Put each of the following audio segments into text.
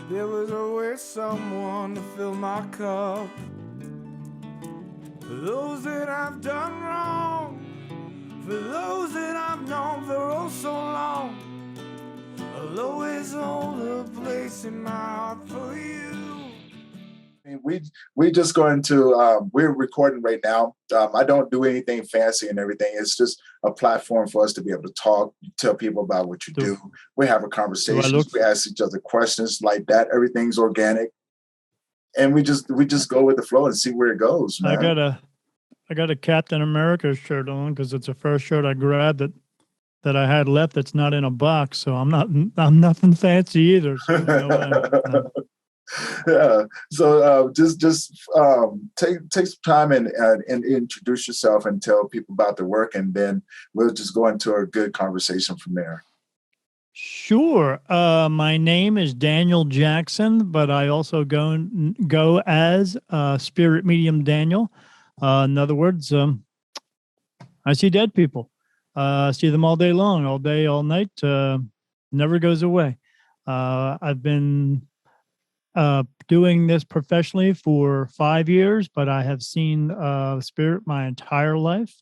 There was always someone to fill my cup. For those that I've done wrong, for those that I've known for oh so long, I'll always hold a place in my heart for you. We just going to we're recording right now. I don't do anything fancy and everything. It's just a platform for us to be able to talk, tell people about what you do. We have a conversation. We ask each other questions like that. Everything's organic, and we just go with the flow and see where it goes, man. I got a Captain America shirt on because it's the first shirt I grabbed that I had left that's not in a box. So I'm nothing fancy either. So you know what? Yeah. So just take some time and introduce yourself and tell people about the work, and then we'll just go into a good conversation from there. Sure. My name is Daniel Jackson, but I also go as Spirit Medium Daniel. In other words, I see dead people. I see them all day long, all day, all night. Never goes away. I've been doing this professionally for 5 years, but I have seen spirit my entire life.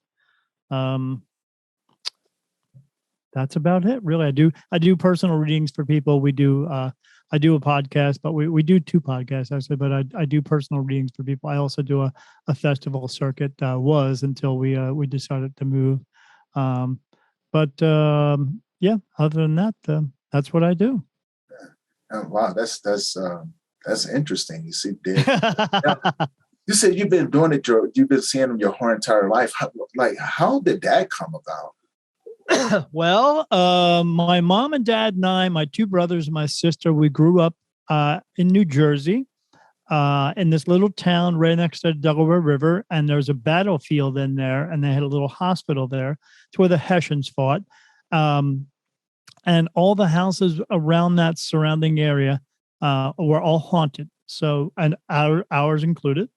That's about it, really. I do personal readings for people. I do a podcast, but we do 2 podcasts actually. But I do personal readings for people. I also do a festival circuit. Was until we decided to move. Yeah. Other than that, that's what I do. Oh, wow, that's interesting. You see, Dave. You said you've been doing it. You've been seeing them your whole entire life. How did that come about? Well, my mom and dad and I, my 2 brothers and my sister, we grew up in New Jersey, in this little town right next to the Delaware River. And there's a battlefield in there, and they had a little hospital there. It's where the Hessians fought. And all the houses around that surrounding area were all haunted. So, and ours included.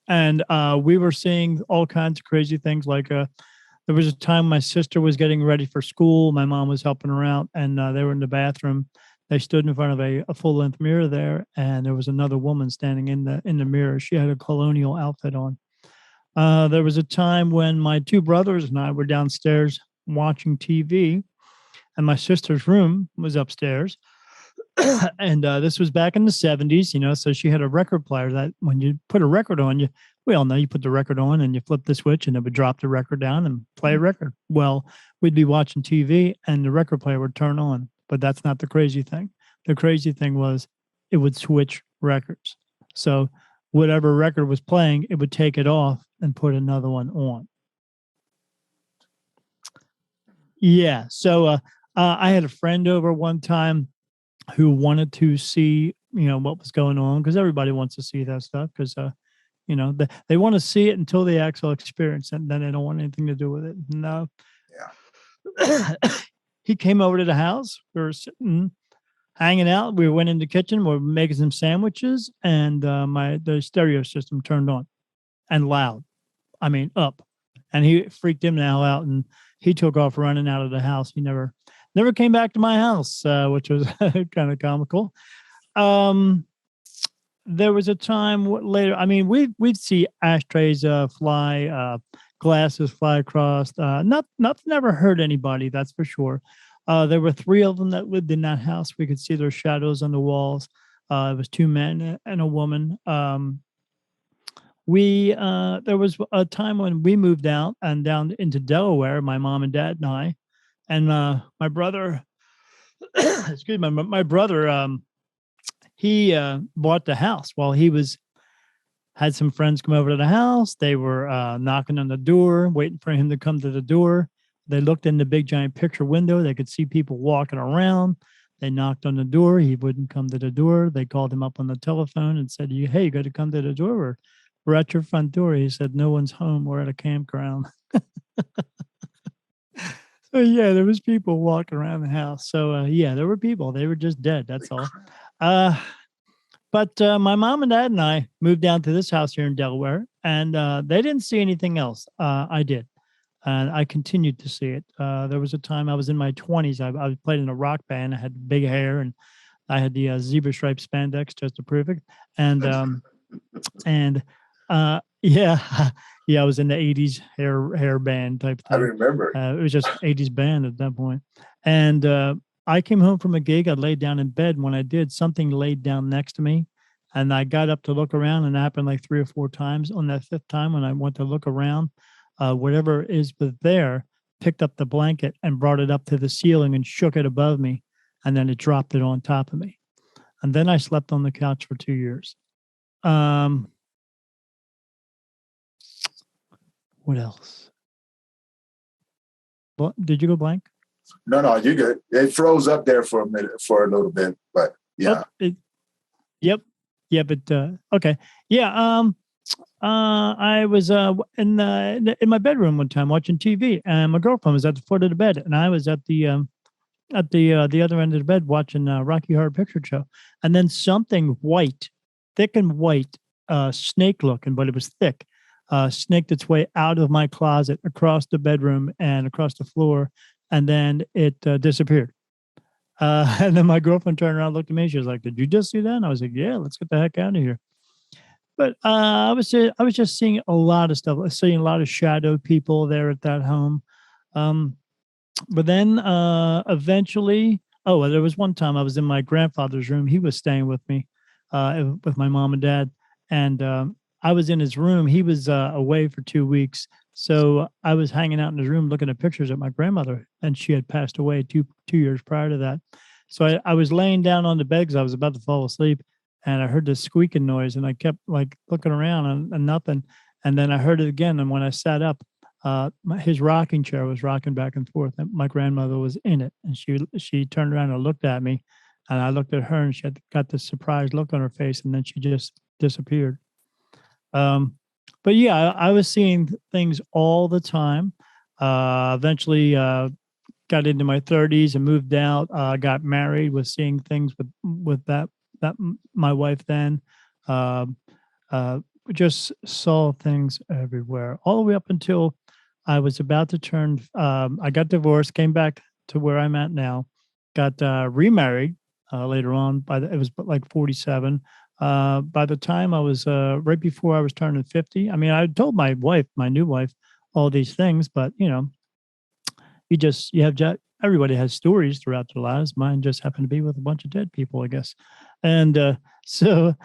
And we were seeing all kinds of crazy things. Like there was a time my sister was getting ready for school. My mom was helping her out, and they were in the bathroom. They stood in front of a full-length mirror there, and there was another woman standing in the mirror. She had a colonial outfit on. There was a time when my 2 brothers and I were downstairs watching TV, and my sister's room was upstairs. And this was back in the 70s, so she had a record player that when you put a record on, we all know you put the record on and you flip the switch and it would drop the record down and play a record. Well, we'd be watching TV and the record player would turn on, but that's not the crazy thing. The crazy thing was it would switch records. So whatever record was playing, it would take it off and put another one on. Yeah. So I had a friend over one time who wanted to see, what was going on, because everybody wants to see that stuff, because, they want to see it until they actually experience it, and then they don't want anything to do with it. No. Yeah. He came over to the house. We were sitting, hanging out. We went in the kitchen. We were making some sandwiches, and the stereo system turned on and loud. I mean, up. And he freaked him now out, and he took off running out of the house. He never came back to my house, which was kind of comical. There was a time later. I mean, we'd see ashtrays fly, glasses fly across. Nothing ever hurt anybody, that's for sure. There were 3 of them that lived in that house. We could see their shadows on the walls. It was 2 men and a woman. There was a time when we moved out and down into Delaware, my mom and dad and I. And my brother, excuse me, my brother, he bought the house while he had some friends come over to the house. They were knocking on the door, waiting for him to come to the door. They looked in the big giant picture window. They could see people walking around. They knocked on the door. He wouldn't come to the door. They called him up on the telephone and said, "Hey, you got to come to the door. We're at your front door." He said, "No one's home. We're at a campground." So yeah, there was people walking around the house. So yeah, there were people. They were just dead. That's all. But my mom and dad and I moved down to this house here in Delaware, and they didn't see anything else. I did, and I continued to see it. There was a time I was in my 20s. I played in a rock band. I had big hair, and I had the zebra stripe spandex just to prove it, and yeah, yeah, I was in the '80s hair band type I thing. remember. It was just '80s band at that point, and I came home from a gig. I laid down in bed. And when I did, something laid down next to me, and I got up to look around, and it happened like 3 or 4 times. On that 5th time, when I went to look around, whatever was there picked up the blanket and brought it up to the ceiling and shook it above me, and then it dropped it on top of me. And then I slept on the couch for 2 years. What else? Well, did you go blank? No, you're good. It froze up there for a minute, for a little bit, but yeah. Yep. Yeah, but okay. Yeah. I was in my bedroom one time watching TV, and my girlfriend was at the foot of the bed, and I was at the other end of the bed watching Rocky Horror Picture Show, and then something white, thick and white, snake looking, but it was thick, snaked its way out of my closet, across the bedroom, and across the floor, and then it disappeared. And then my girlfriend turned around, looked at me. She was like, "Did you just see that?" And I was like, "Yeah, let's get the heck out of here." But I was just seeing a lot of stuff. I was seeing a lot of shadow people there at that home. But then eventually, there was one time I was in my grandfather's room. He was staying with me, with my mom and dad, and I was in his room. He was away for 2 weeks, so I was hanging out in his room looking at pictures of my grandmother, and she had passed away two years prior to that. So I was laying down on the bed because I was about to fall asleep, and I heard this squeaking noise, and I kept like looking around and nothing, and then I heard it again. And when I sat up, his rocking chair was rocking back and forth, and my grandmother was in it, and she turned around and looked at me, and I looked at her, and she had got this surprised look on her face, and then she just disappeared. But yeah, I was seeing things all the time. Eventually, got into my 30s and moved out. Got married, was seeing things with that my wife then. Just saw things everywhere, all the way up until I was about to turn. I got divorced, came back to where I'm at now, got remarried later on. It was like 47. By the time I was right before I was turning 50, I mean, I told my wife, my new wife, all these things, but everybody has stories throughout their lives. Mine just happened to be with a bunch of dead people, I guess. And so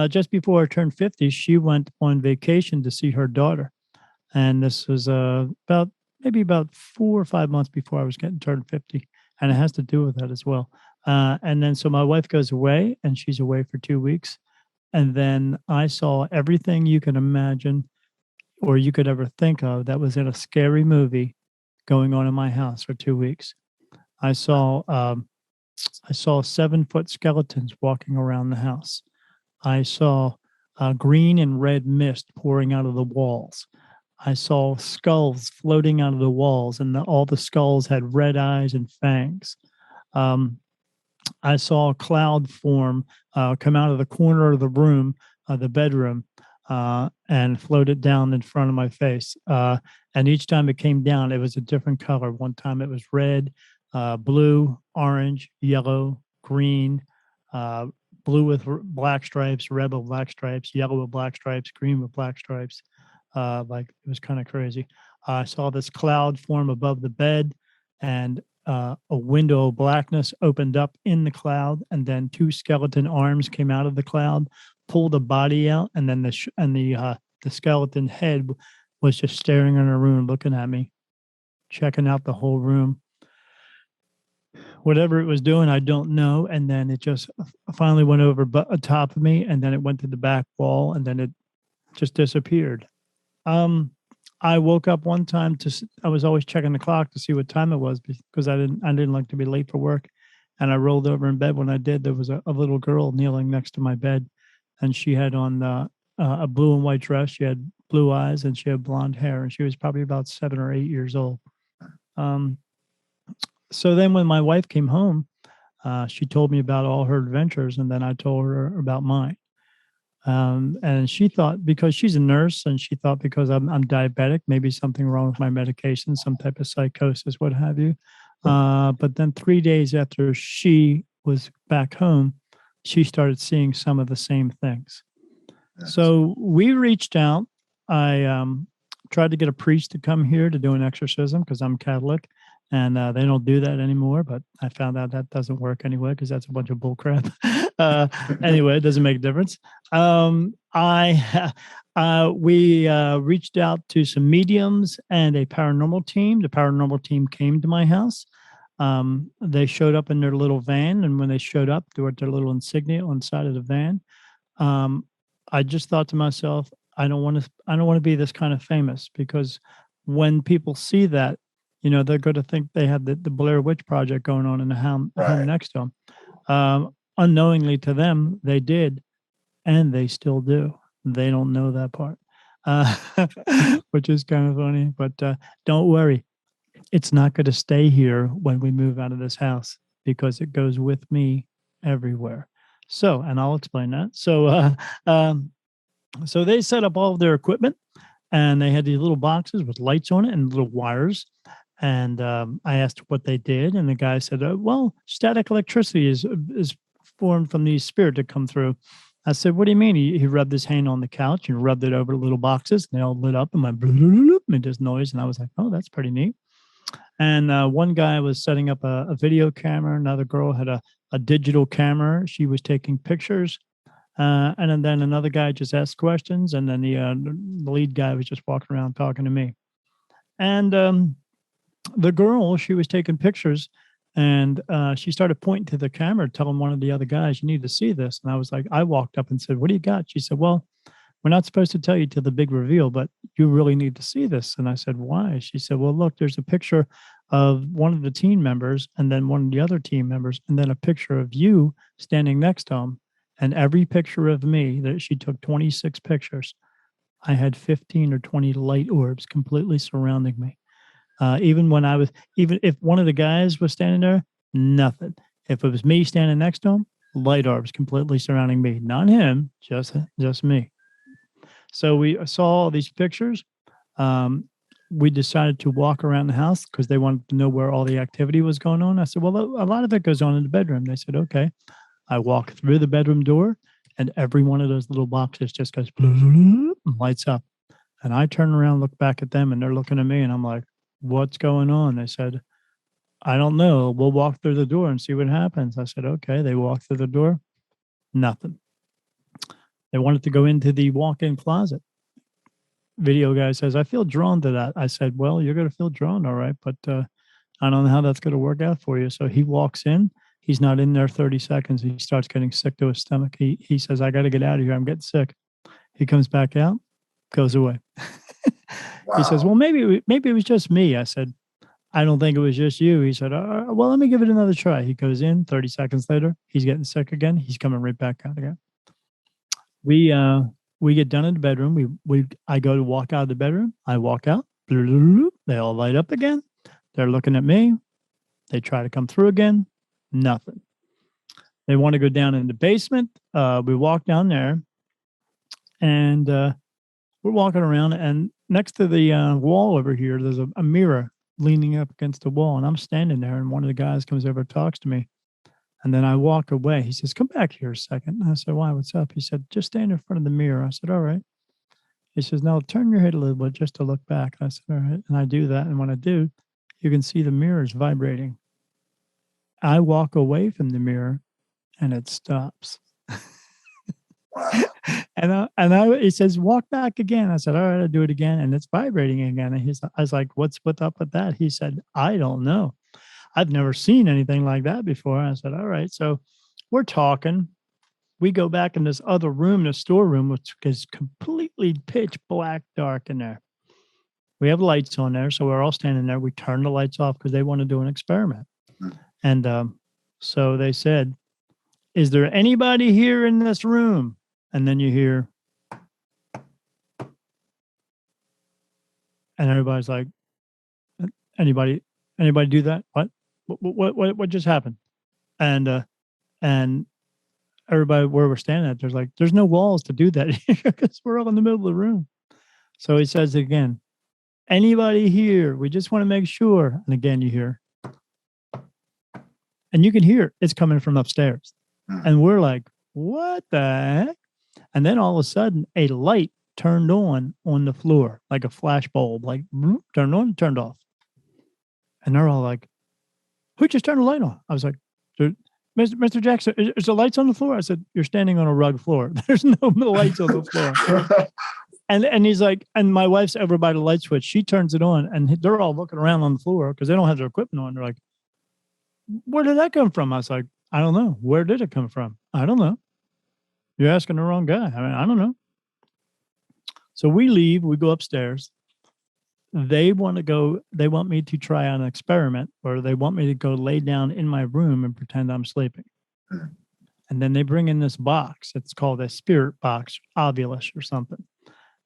just before I turned 50, she went on vacation to see her daughter. And this was about 4 or 5 months before I was getting turned 50. And it has to do with that as well. And then so my wife goes away, and she's away for 2 weeks. And then I saw everything you can imagine or you could ever think of that was in a scary movie going on in my house for 2 weeks. I saw 7-foot skeletons walking around the house. I saw green and red mist pouring out of the walls. I saw skulls floating out of the walls, and all the skulls had red eyes and fangs. I saw a cloud form come out of the corner of the room, the bedroom, and floated down in front of my face. And each time it came down, it was a different color. One time it was red, blue, orange, yellow, green, blue with black stripes, red with black stripes, yellow with black stripes, green with black stripes. Like it was kind of crazy. I saw this cloud form above the bed, and a window of blackness opened up in the cloud, and then 2 skeleton arms came out of the cloud, pulled the body out, and then the skeleton head was just staring in a room, looking at me, checking out the whole room. Whatever it was doing, I don't know. And then it just finally went over top of me, and then it went to the back wall, and then it just disappeared. I woke up one time I was always checking the clock to see what time it was because I didn't like to be late for work. And I rolled over in bed. When I did, there was a little girl kneeling next to my bed, and she had on a blue and white dress. She had blue eyes, and she had blonde hair, and she was probably about 7 or 8 years old. So then when my wife came home, she told me about all her adventures, and then I told her about mine. And she thought, because she's a nurse, and she thought because I'm diabetic, maybe something wrong with my medication, some type of psychosis, what have you. But then 3 days after she was back home, she started seeing some of the same things. Yes. So we reached out. I tried to get a priest to come here to do an exorcism because I'm Catholic, and they don't do that anymore. But I found out that doesn't work anyway because that's a bunch of bullcrap. Anyway, it doesn't make a difference. We reached out to some mediums and a paranormal team. The paranormal team came to my house. They showed up in their little van, and when they showed up, they were their little insignia on the side of the van. I just thought to myself, I don't want to be this kind of famous, because when people see that, they're going to think they had the Blair Witch Project going on in the home next to them. Unknowingly to them, they did, and they still do. They don't know that part, which is kind of funny. But don't worry, it's not going to stay here when we move out of this house, because it goes with me everywhere. So, and I'll explain that. So they set up all of their equipment, and they had these little boxes with lights on it and little wires. And I asked what they did, and the guy said, "Well, static electricity is formed from these spirits that come through." I said, "What do you mean?" He rubbed his hand on the couch and rubbed it over the little boxes, and they all lit up and went bloop, made this noise. And I was like, "Oh, that's pretty neat." And one guy was setting up a video camera. Another girl had a digital camera. She was taking pictures. And then another guy just asked questions. And then the lead guy was just walking around talking to me. And the girl, she was taking pictures, and she started pointing to the camera, telling one of the other guys, "You need to see this." And I was like, I walked up and said, "What do you got?" She said, "Well, we're not supposed to tell you till the big reveal, but you really need to see this." And I said, "Why?" She said, "Well, look, there's a picture of one of the team members, and then one of the other team members, and then a picture of you standing next to them. And every picture of me, that she took 26 pictures, I had 15 or 20 light orbs completely surrounding me. Even if one of the guys was standing there, nothing. If it was me standing next to him, light orbs completely surrounding me. Not him, just me." So we saw all these pictures. We decided to walk around the house because they wanted to know where all the activity was going on. I said, "Well, a lot of it goes on in the bedroom." They said, "Okay." I walk through the bedroom door, and every one of those little boxes just goes and lights up. And I turn around, look back at them, and they're looking at me, and I'm like, "What's going on?" They said, "I don't know. We'll walk through the door and see what happens." I said, "Okay." They walked through the door, nothing. They wanted to go into the walk-in closet. Video guy says, "I feel drawn to that." I said, "Well, you're going to feel drawn, all right, but I don't know how that's going to work out for you." So he walks in. He's not in there 30 seconds. He starts getting sick to his stomach. He says, "I got to get out of here. I'm getting sick." He comes back out, goes away. Wow. He says, "Well, maybe it was just me." I said, "I don't think it was just you." He said, "Well, let me give it another try." He goes in. 30 seconds later, he's getting sick again. He's coming right back out again. We get done in the bedroom. I go to walk out of the bedroom. I walk out. They all light up again. They're looking at me. They try to come through again. Nothing. They want to go down in the basement. We walk down there, and we're walking around, and next to the wall over here, there's a mirror leaning up against the wall, and I'm standing there, and one of the guys comes over and talks to me, and then I walk away. He says, "Come back here a second." And I said, "Why? What's up?" He said, "Just stand in front of the mirror." I said, "All right." He says, "Now turn your head a little bit just to look back." I said, "All right." And I do that, and when I do, you can see the mirrors vibrating. I walk away from the mirror, and it stops. He says, "Walk back again." I said, "All right, I'll do it again." And it's vibrating again. And I was like, what's up with that? He said, "I don't know. I've never seen anything like that before." I said, "All right." So we're talking. We go back in this other room, the storeroom, which is completely pitch black dark in there. We have lights on there. So we're all standing there. We turn the lights off because they want to do an experiment. And so they said, "Is there anybody here in this room?" And then you hear, and everybody's like, anybody do that? What just happened?" And everybody where we're standing at, there's no walls to do that because we're all in the middle of the room. So he says again, "Anybody here? We just want to make sure." And again, you hear, and you can hear it's coming from upstairs. Mm. And we're like, what the heck? And then all of a sudden, a light turned on the floor, like a flash bulb, like turned on, turned off. And they're all like, who just turned the light on? I was like, Mr. Jackson, is the lights on the floor? I said, you're standing on a rug floor. There's no lights on the floor. And he's like, and my wife's over by the light switch. She turns it on, and they're all looking around on the floor because they don't have their equipment on. They're like, where did that come from? I was like, I don't know. Where did it come from? I don't know. You're asking the wrong guy. I mean, I don't know. So we leave. We go upstairs. They want me to try an experiment, or they want me to go lay down in my room and pretend I'm sleeping. And then they bring in this box. It's called a spirit box, Ovulus or something.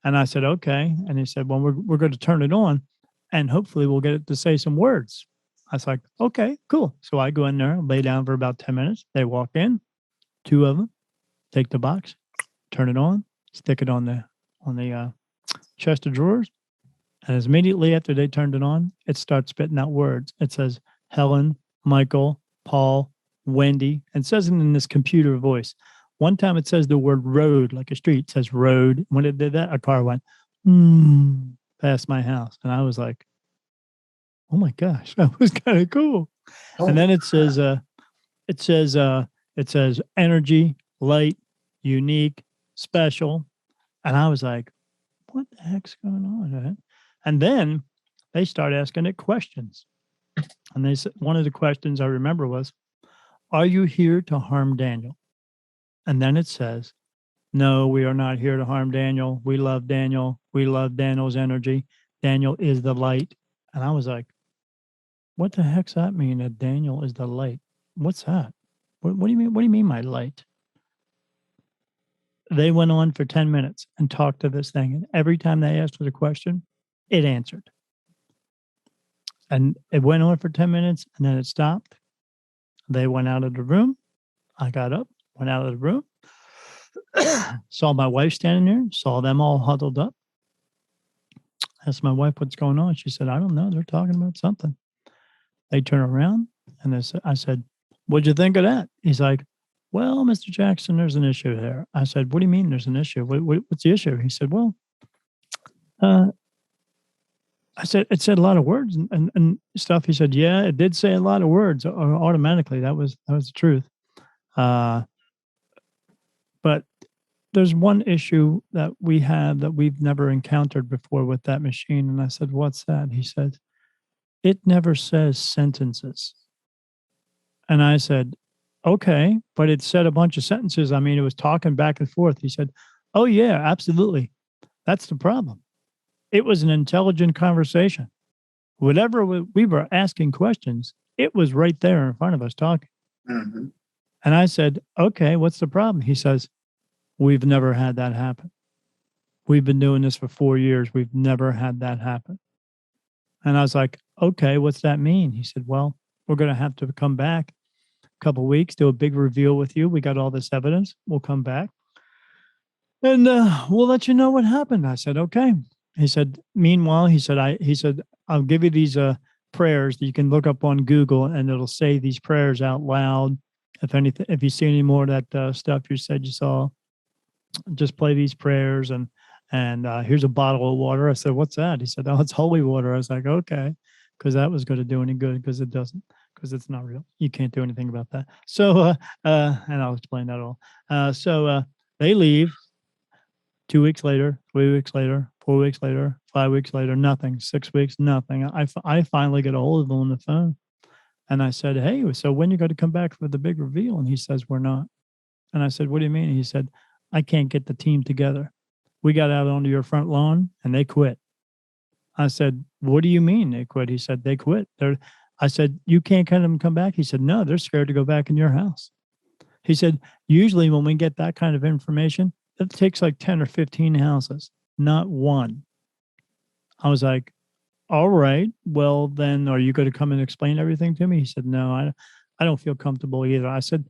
And I said, okay. And he said, well, we're going to turn it on and hopefully we'll get it to say some words. I was like, okay, cool. So I go in there, lay down for about 10 minutes. They walk in, 2 of them, take the box, turn it on, stick it on the chest of drawers. And as immediately after they turned it on, it starts spitting out words. It says Helen, Michael, Paul, Wendy, and it says it in this computer voice. One time it says the word road, like a street. It says road. When it did that, a car went past my house. And I was like, oh my gosh, that was kind of cool. Oh. And then it says energy, light, unique, special. And I was like, what the heck's going on, man? And then they start asking it questions. And they said, one of the questions I remember was, are you here to harm Daniel? And then it says, no, we are not here to harm Daniel. We love Daniel. We love Daniel's energy. Daniel is the light. And I was like, what the heck's that mean, that Daniel is the light? What's that? What do you mean? What do you mean, my light? They went on for 10 minutes and talked to this thing. And every time they asked it a question, it answered. And it went on for 10 minutes and then it stopped. They went out of the room. I got up, went out of the room, saw my wife standing there, saw them all huddled up. Asked my wife what's going on. She said, I don't know. They're talking about something. They turn around and I said, what'd you think of that? He's like, well, Mr. Jackson, there's an issue there. I said, what do you mean there's an issue? What's the issue? He said, well, I said, it said a lot of words and stuff. He said, yeah, it did say a lot of words automatically. That was the truth. But there's one issue that we have that we've never encountered before with that machine. And I said, what's that? He said, it never says sentences. And I said, okay, but it said a bunch of sentences. I mean, it was talking back and forth. He said, oh yeah, absolutely. That's the problem. It was an intelligent conversation. Whatever we were asking questions, it was right there in front of us talking. Mm-hmm. And I said, okay, what's the problem? He says, we've never had that happen. We've been doing this for 4 years. We've never had that happen. And I was like, okay, what's that mean? He said, well, we're going to have to come back a couple of weeks, do a big reveal with you. We got all this evidence. We'll come back and we'll let you know what happened. I said, okay. He said, meanwhile, he said, I'll give you these prayers that you can look up on Google and it'll say these prayers out loud. If you see any more of that stuff you said you saw, just play these prayers and here's a bottle of water. I said, what's that? He said, oh, it's holy water. I was like, okay, because that was going to do any good because it doesn't, because it's not real. You can't do anything about that. So, and I'll explain that all. So they leave. 2 weeks later, 3 weeks later, 4 weeks later, 5 weeks later, nothing. 6 weeks, nothing. I finally get a hold of him on the phone. And I said, hey, so when you got to come back for the big reveal? And he says, we're not. And I said, what do you mean? And he said, I can't get the team together. We got out onto your front lawn and they quit. I said, what do you mean they quit? He said, they quit. I said, you can't get them to come back? He said, no, they're scared to go back in your house. He said, usually when we get that kind of information, it takes like 10 or 15 houses, not one. I was like, all right, well, then are you going to come and explain everything to me? He said, no, I don't feel comfortable either. I said,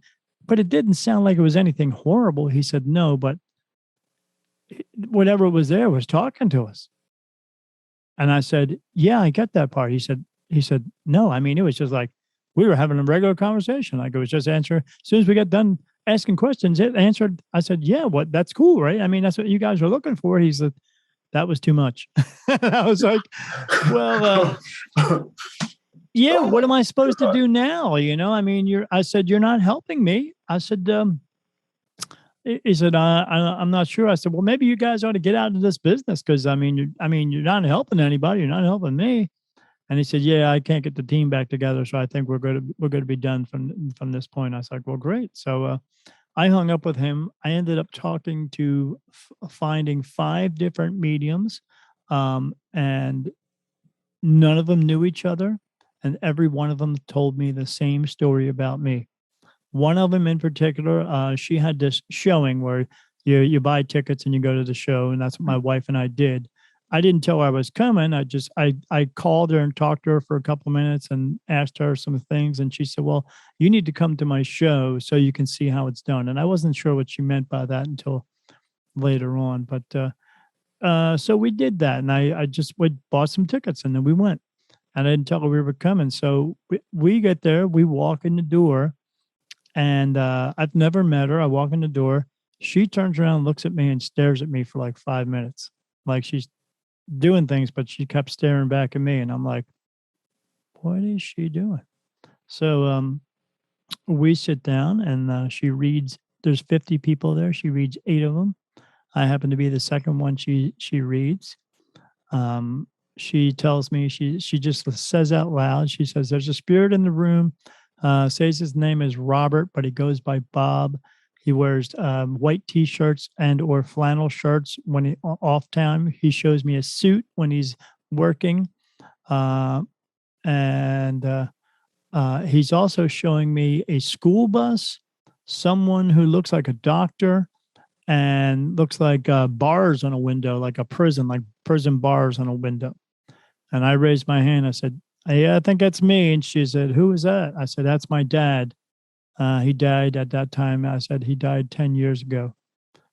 but it didn't sound like it was anything horrible. He said, no, but whatever was there was talking to us. And I said, yeah, I get that part. He said, no, I mean, it was just like we were having a regular conversation. Like it was just answering. As soon as we got done asking questions, it answered. I said, yeah, what? That's cool, right? I mean, that's what you guys were looking for. He said, that was too much. I was like, well, yeah, what am I supposed to do now? You know, I mean, I said, you're not helping me. I said, he said, I'm not sure. I said, well, maybe you guys ought to get out of this business. Cause I mean, you're not helping anybody. You're not helping me. And he said, yeah, I can't get the team back together. So I think we're going to be done from this point. I was like, well, great. So, I hung up with him. I ended up talking to finding 5 different mediums, and none of them knew each other. And every one of them told me the same story about me. One of them in particular, she had this showing where you buy tickets and you go to the show, and that's what my wife and I did. I didn't tell her I was coming. I called her and talked to her for a couple minutes and asked her some things. And she said, well, you need to come to my show so you can see how it's done. And I wasn't sure what she meant by that until later on. But so we did that. And we bought some tickets and then we went. And I didn't tell her we were coming. So we get there, we walk in the door, and I've never met her. I walk in the door. She turns around, looks at me, and stares at me for like 5 minutes. Like she's doing things, but she kept staring back at me, and I'm like, what is she doing? So we sit down, and she reads. There's 50 people there. She reads 8 of them. I happen to be the second one she reads. She tells me, she just says out loud, she says, there's a spirit in the room, says his name is Robert, but he goes by Bob. He wears white T-shirts and or flannel shirts when he off time. He shows me a suit when he's working. And he's also showing me a school bus, someone who looks like a doctor, and looks like bars on a window, like a prison, like prison bars on a window. And I raised my hand. I said, yeah, I think that's me. And she said, who is that? I said, that's my dad. He died at that time. I said, he died 10 years ago.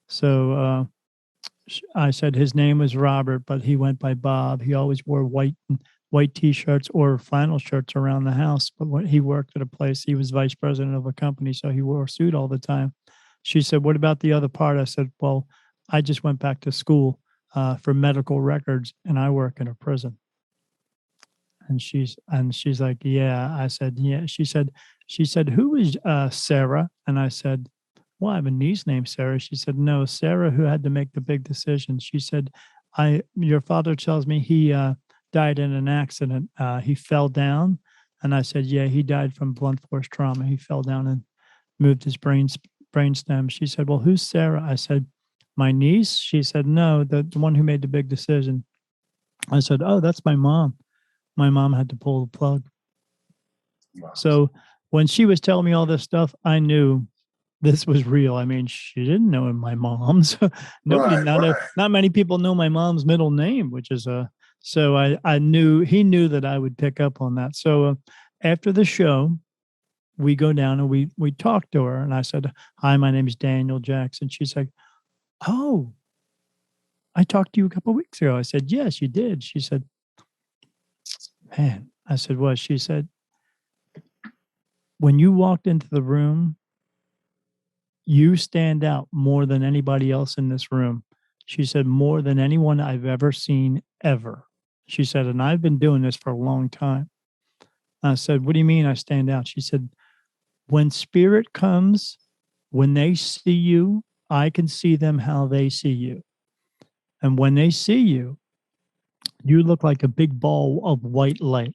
So I said, his name was Robert, but he went by Bob. He always wore white T-shirts or flannel shirts around the house. But when he worked at a place, he was vice president of a company, so he wore a suit all the time. She said, what about the other part? I said, well, I just went back to school for medical records, and I work in a prison. And she's like, yeah. I said, yeah. She said, who is Sarah? And I said, well, I have a niece named Sarah. She said, no, Sarah, who had to make the big decision. She said, your father tells me he died in an accident. He fell down. And I said, yeah, he died from blunt force trauma. He fell down and moved his brainstem. She said, well, who's Sarah? I said, my niece. She said, no, the one who made the big decision. I said, oh, that's my mom. My mom had to pull the plug. Wow. So when she was telling me all this stuff, I knew this was real. I mean, she didn't know my mom's. Not many people know my mom's middle name, which is so I knew he knew that I would pick up on that. So after the show, we go down and we talked to her, and I said, hi, my name is Daniel Jackson. She's like, oh, I talked to you a couple of weeks ago. I said, yes, you did. She said, man. I said, what? She said, when you walked into the room, you stand out more than anybody else in this room. She said, more than anyone I've ever seen ever. She said, and I've been doing this for a long time. I said, what do you mean I stand out? She said, when spirit comes, when they see you, I can see them how they see you. And when they see you, you look like a big ball of white light.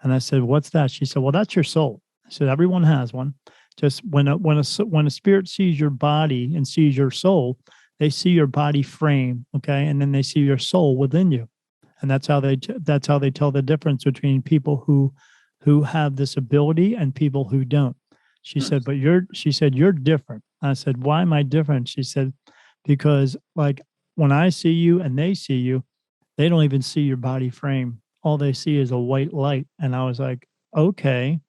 And I said, what's that? She said, well, that's your soul. I said, everyone has one. Just when a spirit sees your body and sees your soul, they see your body frame, okay? And then they see your soul within you. And that's how they tell the difference between people who have this ability and people who don't. She said, but you're different. I said, why am I different? She said, because like when I see you and they see you, they don't even see your body frame. All they see is a white light. And I was like, okay,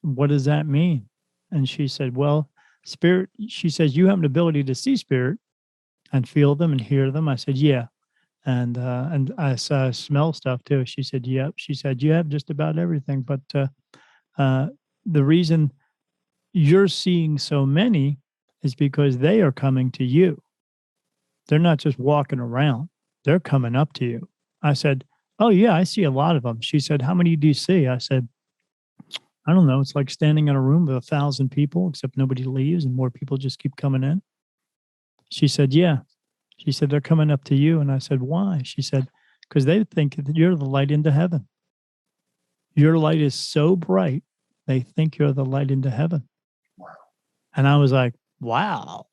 what does that mean? And she said, well, spirit, she says, you have an ability to see spirit and feel them and hear them. I said, yeah. And I saw smell stuff too. She said, "Yep." She said, "You have just about everything, but uh, the reason you're seeing so many is because they are coming to you. They're not just walking around; they're coming up to you." I said, "Oh yeah, I see a lot of them." She said, "How many do you see?" I said, "I don't know. It's like standing in a room with 1,000 people, except nobody leaves and more people just keep coming in." She said, "Yeah." She said, "They're coming up to you." And I said, "Why?" She said, "Because they think that you're the light into heaven. Your light is so bright, they think you're the light into heaven." And I was like, wow,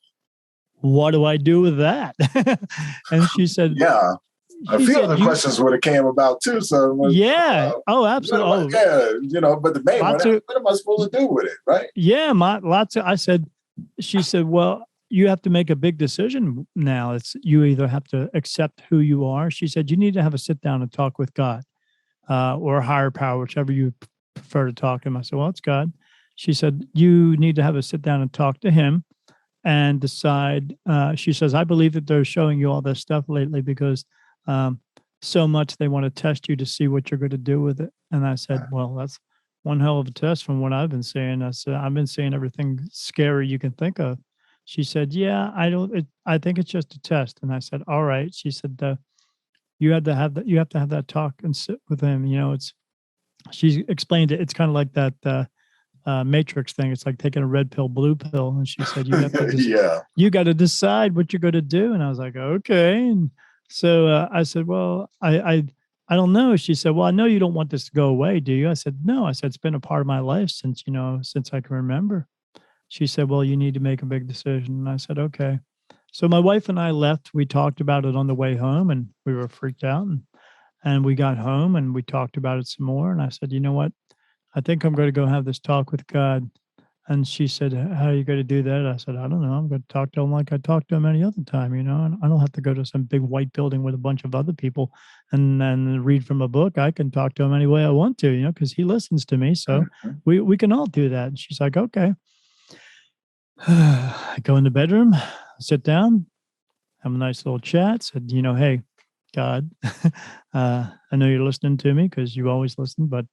what do I do with that? And she said, Yeah. A few other you, questions would have came about too. So, yeah. Oh, absolutely. yeah, but the main one, Lots of, what am I supposed to do with it, right? yeah, I said, she said, well, you have to make a big decision now. It's you either have to accept who you are. She said, you need to have a sit down and talk with God or a higher power, whichever you prefer to talk to him. I said, well, it's God. She said, you need to have a sit down and talk to him and decide. She says, I believe that they're showing you all this stuff lately because um, so much they want to test you to see what you're going to do with it. And I said, well, that's one hell of a test from what I've been seeing. I said, I've been seeing everything scary you can think of. She said, yeah, I think it's just a test. And I said, all right. She said, you had to have that. You have to have that talk and sit with him. You know, she explained it. It's kind of like that Matrix thing. It's like taking a red pill, blue pill. And she said, you have to, Yeah. you got to decide what you're going to do. And I was like, okay. And so I said, well, I don't know. She said, well, I know you don't want this to go away, do you? I said, no. I said, it's been a part of my life since, since I can remember. She said, well, you need to make a big decision. And I said, okay. So my wife and I left. We talked about it on the way home and we were freaked out. And we got home and we talked about it some more. And I said, you know what? I think I'm going to go have this talk with God. And she said, how are you going to do that? I said, I don't know. I'm going to talk to him like I talk to him any other time, and I don't have to go to some big white building with a bunch of other people and read from a book. I can talk to him any way I want to, because he listens to me. So we can all do that. And she's like, okay. I go in the bedroom, sit down, have a nice little chat, said, hey, God, I know you're listening to me because you always listen, but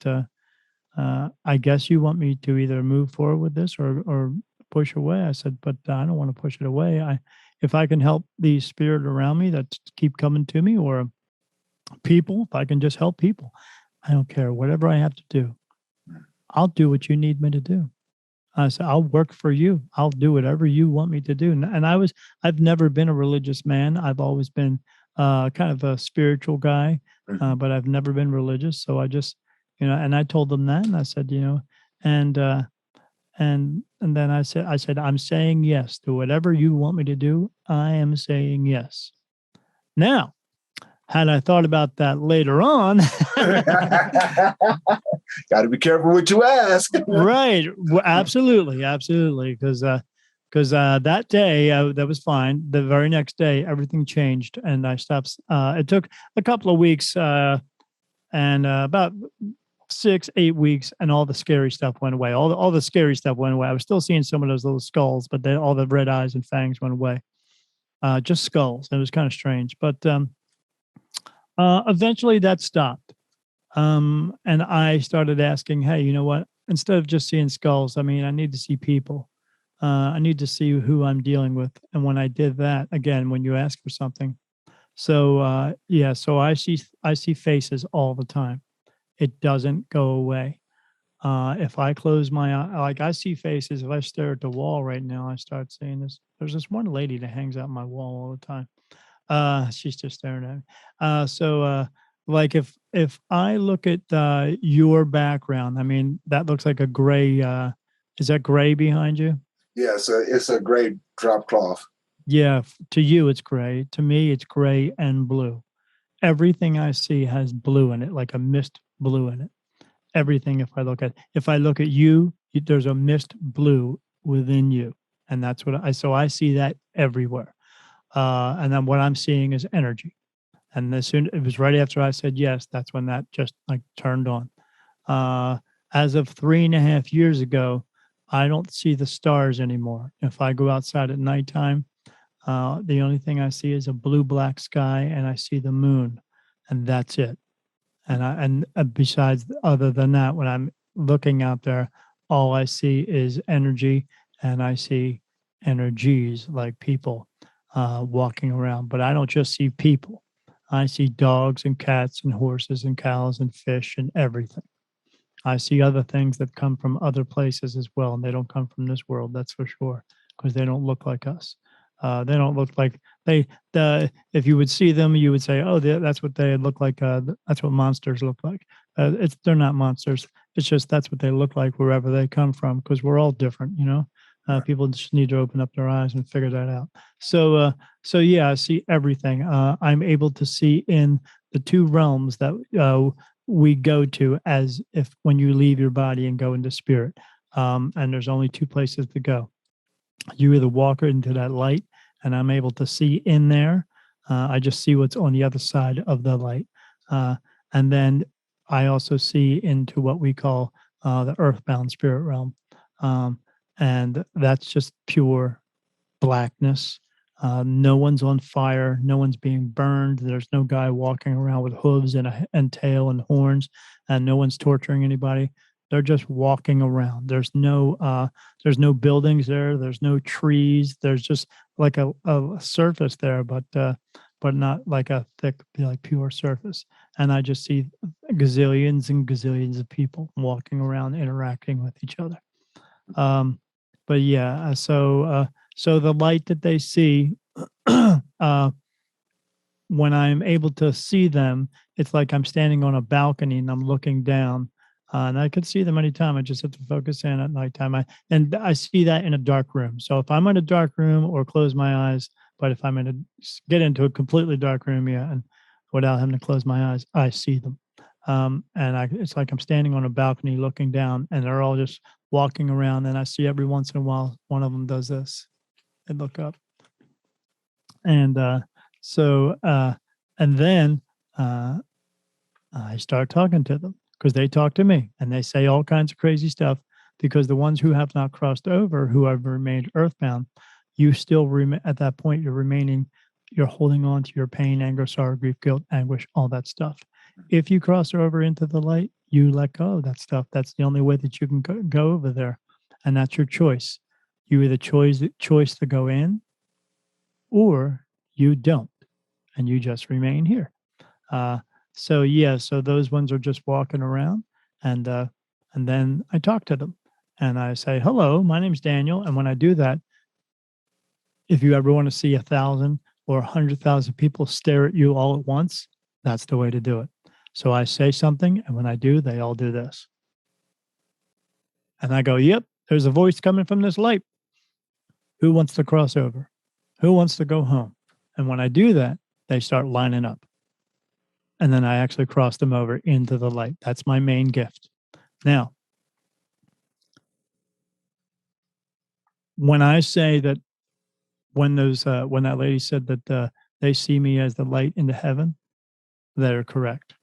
I guess you want me to either move forward with this or push away. I said, but I don't want to push it away. If I can help the spirit around me that keep coming to me, or people, if I can just help people, I don't care. Whatever I have to do, I'll do what you need me to do. I said, I'll work for you. I'll do whatever you want me to do. And I've never been a religious man. I've always been kind of a spiritual guy, but I've never been religious. So I just, and I told them that, and I said, and then I said, I'm saying yes to whatever you want me to do. I am saying yes. Now, had I thought about that later on, got to be careful what you ask. Right. Absolutely. Because that day that was fine. The very next day, everything changed, and I stopped. It took a couple of weeks, and about 6-8 weeks, and all the scary stuff went away. All the scary stuff went away. I was still seeing some of those little skulls, but then all the red eyes and fangs went away. Just skulls. It was kind of strange, but eventually that stopped. And I started asking, hey, you know what? Instead of just seeing skulls, I need to see people. I need to see who I'm dealing with. And when I did that, again, when you ask for something, so so I see faces all the time. It doesn't go away. If I close my eye, like I see faces. If I stare at the wall right now, I start seeing this. There's this one lady that hangs out my wall all the time. She's just staring at me. Like if I look at your background, that looks like a gray. Is that gray behind you? Yeah, so it's a gray drop cloth. Yeah, to you it's gray. To me, it's gray and blue. Everything I see has blue in it, like a mist blue in it. Everything. If I look at you, there's a mist blue within you, and that's what I see that everywhere. And then what I'm seeing is energy. And as soon it was right after I said yes, that's when that just like turned on. As of 3.5 years ago, I don't see the stars anymore. If I go outside at nighttime, The only thing I see is a blue-black sky, and I see the moon, and that's it. And besides, other than that, when I'm looking out there, all I see is energy, and I see energies like people walking around. But I don't just see people. I see dogs and cats and horses and cows and fish and everything. I see other things that come from other places as well, and they don't come from this world. That's for sure, because they don't look like us. They don't look like they. If you would see them, you would say, "Oh, that's what they look like. That's what monsters look like." They're not monsters. It's just that's what they look like wherever they come from, because we're all different. Right. People just need to open up their eyes and figure that out. So yeah, I see everything. I'm able to see in the two realms that we go to, as if when you leave your body and go into spirit. And there's only two places to go. You either walk into that light, and I'm able to see in there. I just see what's on the other side of the light. And then I also see into what we call the earthbound spirit realm. And that's just pure blackness. No one's on fire. No one's being burned. There's no guy walking around with hooves and tail and horns, and no one's torturing anybody. They're just walking around. There's no buildings there. There's no trees. There's just like a surface there, but not like a thick, like pure surface. And I just see gazillions and gazillions of people walking around, interacting with each other. But yeah, so the light that they see, when I'm able to see them, it's like I'm standing on a balcony and I'm looking down, and I could see them anytime. I just have to focus in at nighttime. I see that in a dark room. So if I'm in a dark room or close my eyes, but if I'm get into a completely dark room, yeah, and without having to close my eyes, I see them. It's like I'm standing on a balcony looking down, and they're all just walking around, and I see every once in a while one of them does this and look up. And and then I start talking to them, because they talk to me, and they say all kinds of crazy stuff, because the ones who have not crossed over, who have remained earthbound, you still remain at that point. You're holding on to your pain, anger, sorrow, grief, guilt, anguish, all that stuff. If you cross over into the light, you let go of that stuff. That's the only way that you can go over there, and that's your choice. You either choice to go in, or you don't, and you just remain here. So those ones are just walking around, and then I talk to them, and I say, "Hello, my name's Daniel." And when I do that, if you ever want to see 1,000 or 100,000 people stare at you all at once, that's the way to do it. So I say something, and when I do, they all do this, and I go, "Yep, there's a voice coming from this light. Who wants to cross over? Who wants to go home?" And when I do that, they start lining up. And then I actually cross them over into the light. That's my main gift. Now, when I say that, when that lady said that they see me as the light into heaven, they're correct.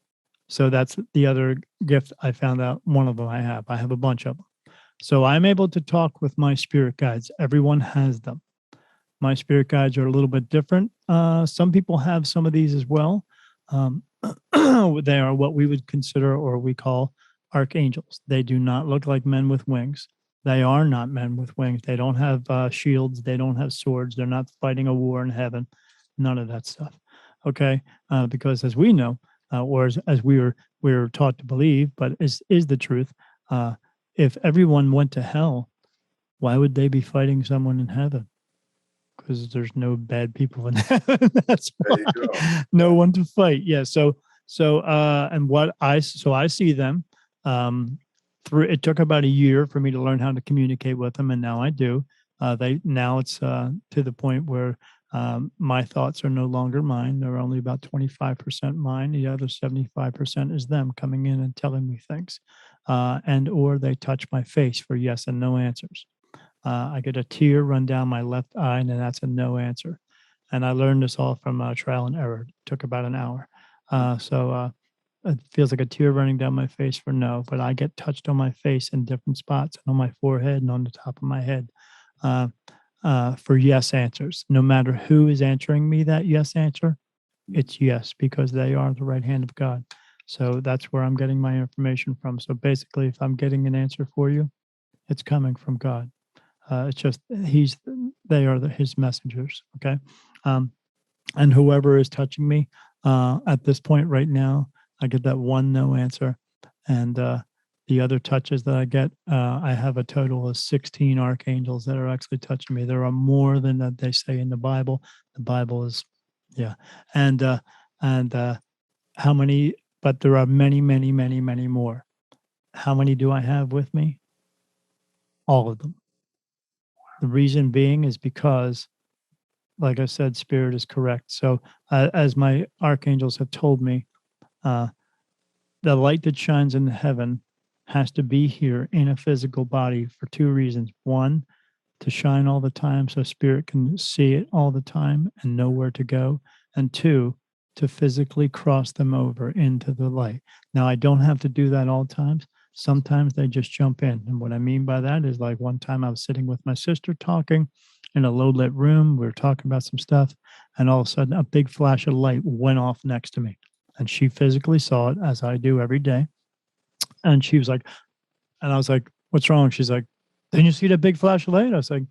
So that's the other gift I found out. One of them I have a bunch of them. So I'm able to talk with my spirit guides. Everyone has them. My spirit guides are a little bit different. Some people have some of these as well. They are what we would consider, or we call, archangels. They do not look like men with wings. They are not men with wings. They don't have shields. They don't have swords. They're not fighting a war in heaven. None of that stuff. Okay, because as we know, or as we were taught to believe, but is the truth. If everyone went to hell, why would they be fighting someone in heaven? Because there's no bad people in heaven. That's There you go. why. No one to fight. Yeah. And what I see them. It took about a year for me to learn how to communicate with them, and now I do. It's to the point where my thoughts are no longer mine. They're only about 25% mine. The other 75% is them coming in and telling me things, or they touch my face for yes and no answers. I get a tear run down my left eye, and that's a no answer. And I learned this all from trial and error. It took about an hour. It feels like a tear running down my face for no, but I get touched on my face in different spots, and on my forehead and on the top of my head. for yes answers. No matter who is answering me that yes answer, it's yes, because they are the right hand of God. So that's where I'm getting my information from. So basically, if I'm getting an answer for you, it's coming from God. It's just they are his messengers. Okay. And whoever is touching me at this point right now, I get that one no answer. And the other touches that I get, I have a total of 16 archangels that are actually touching me. There are more than that they say in the Bible. The Bible is, yeah. And how many, but there are many, many, many, many more. How many do I have with me? All of them. The reason being is because, like I said, spirit is correct. So, as my archangels have told me, uh, the light that shines in heaven has to be here in a physical body for two reasons. One, to shine all the time so spirit can see it all the time and know where to go. And two, to physically cross them over into the light. Now, I don't have to do that all times. Sometimes they just jump in. And what I mean by that is, like, one time I was sitting with my sister talking in a low lit room. We were talking about some stuff, and all of a sudden a big flash of light went off next to me. And she physically saw it, as I do every day. And she was like, and I was like, "What's wrong?" She's like, "Didn't you see that big flash of light?" I was like,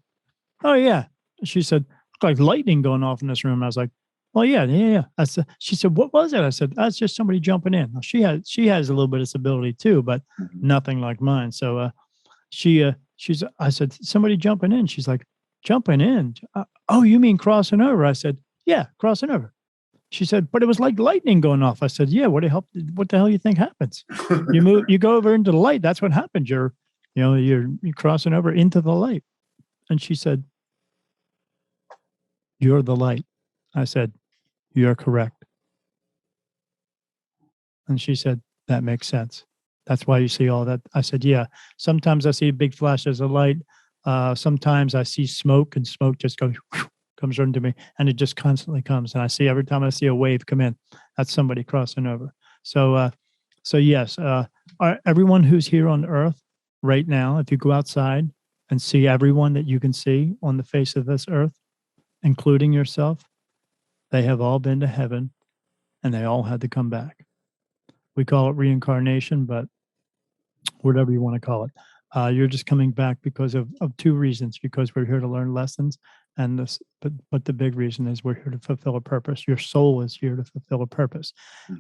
"Oh yeah." She said, "Looked like lightning going off in this room." I was like, "Oh yeah, yeah, yeah." She said, "What was it?" I said, "That's just somebody jumping in." Now, she has a little bit of stability too, but nothing like mine. So I said, "Somebody jumping in." She's like, "Jumping in? Oh, you mean crossing over?" I said, "Yeah, crossing over." She said, "But it was like lightning going off." I said, "Yeah, what the hell you think happens? You go over into the light. That's what happens. You're crossing over into the light." And she said, "You're the light." I said, "You're correct." And she said, "That makes sense. That's why you see all that." I said, "Yeah, sometimes I see big flashes of light. Sometimes I see smoke, and smoke just goes, comes running to me, and it just constantly comes. And I see, every time I see a wave come in, that's somebody crossing over." So yes, everyone who's here on earth right now, if you go outside and see everyone that you can see on the face of this earth, including yourself, they have all been to heaven, and they all had to come back. We call it reincarnation, but whatever you want to call it. You're just coming back because of two reasons: because we're here to learn lessons, and but the big reason is we're here to fulfill a purpose. Your soul is here to fulfill a purpose,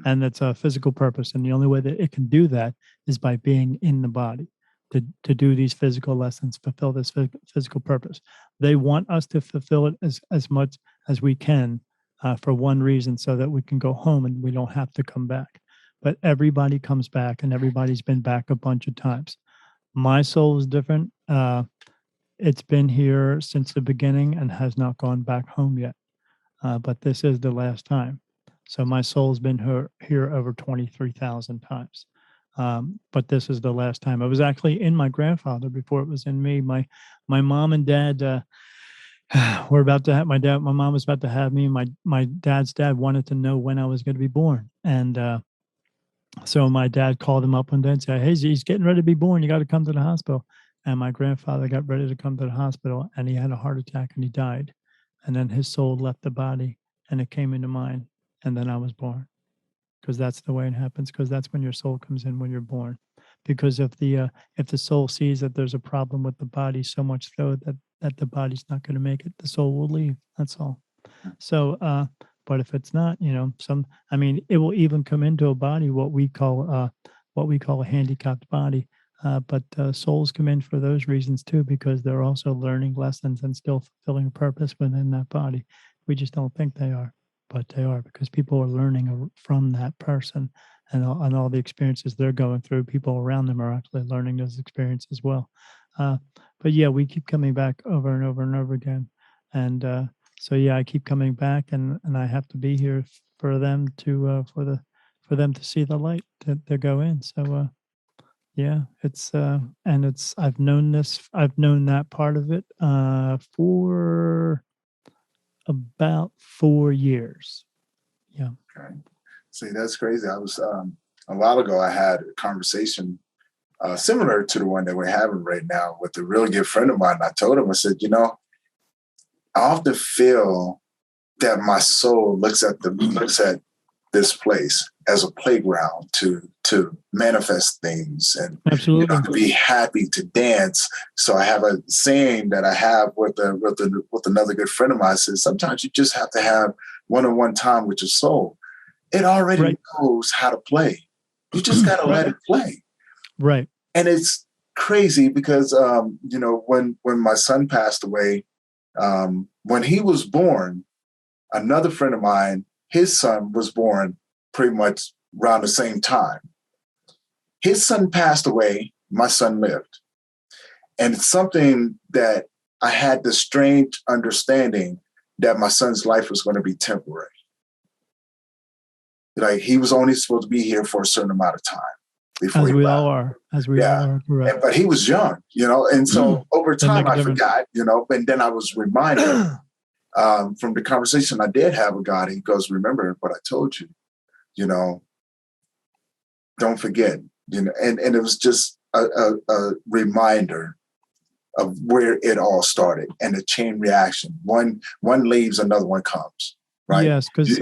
and it's a physical purpose. And the only way that it can do that is by being in the body to do these physical lessons, fulfill this physical purpose. They want us to fulfill it as much as we can, for one reason, so that we can go home and we don't have to come back. But everybody comes back, and everybody's been back a bunch of times. My soul is different. It's been here since the beginning and has not gone back home yet. But this is the last time. So my soul's been here over 23,000 times. But this is the last time. It was actually in my grandfather before it was in me. My mom and dad were about to have my mom was about to have me. My dad's dad wanted to know when I was going to be born. And so my dad called him up one day and said, "Hey, he's getting ready to be born. You got to come to the hospital." And my grandfather got ready to come to the hospital, and he had a heart attack and he died. And then his soul left the body and it came into mine. And then I was born, because that's the way it happens, because that's when your soul comes in, when you're born. Because if the soul sees that there's a problem with the body, so much so that the body's not going to make it, the soul will leave. That's all. So, but if it's not, it will even come into a body, what we call a handicapped body. But souls come in for those reasons too, because they're also learning lessons and still fulfilling a purpose within that body. We just don't think they are, but they are, because people are learning from that person, and all the experiences they're going through. People around them are actually learning those experiences as well. But yeah, we keep coming back over and over and over again, and so yeah, I keep coming back, and I have to be here for them to see the light to go in. So yeah, I've known that part of it for about 4 years. Yeah. Okay. See, that's crazy. I was a while ago. I had a conversation similar to the one that we're having right now with a really good friend of mine. I told him, I said, I often feel that my soul looks at this place as a playground to manifest things and Absolutely. to be happy, to dance. So I have a saying that I have with another good friend of mine. Says sometimes you just have to have one-on-one time with your soul. It already knows how to play. You just got to let it play. Right. And it's crazy because when my son passed away, when he was born, another friend of mine, his son was born pretty much around the same time. His son passed away, my son lived. And it's something that I had this strange understanding that my son's life was going to be temporary. Like he was only supposed to be here for a certain amount of time. As we all are. Correct. But he was young, and so over time I forgot, and then I was reminded from the conversation I did have with God. He goes, remember what I told you, don't forget, and it was just a reminder of where it all started and the chain reaction. One leaves, another one comes, right? Yes, because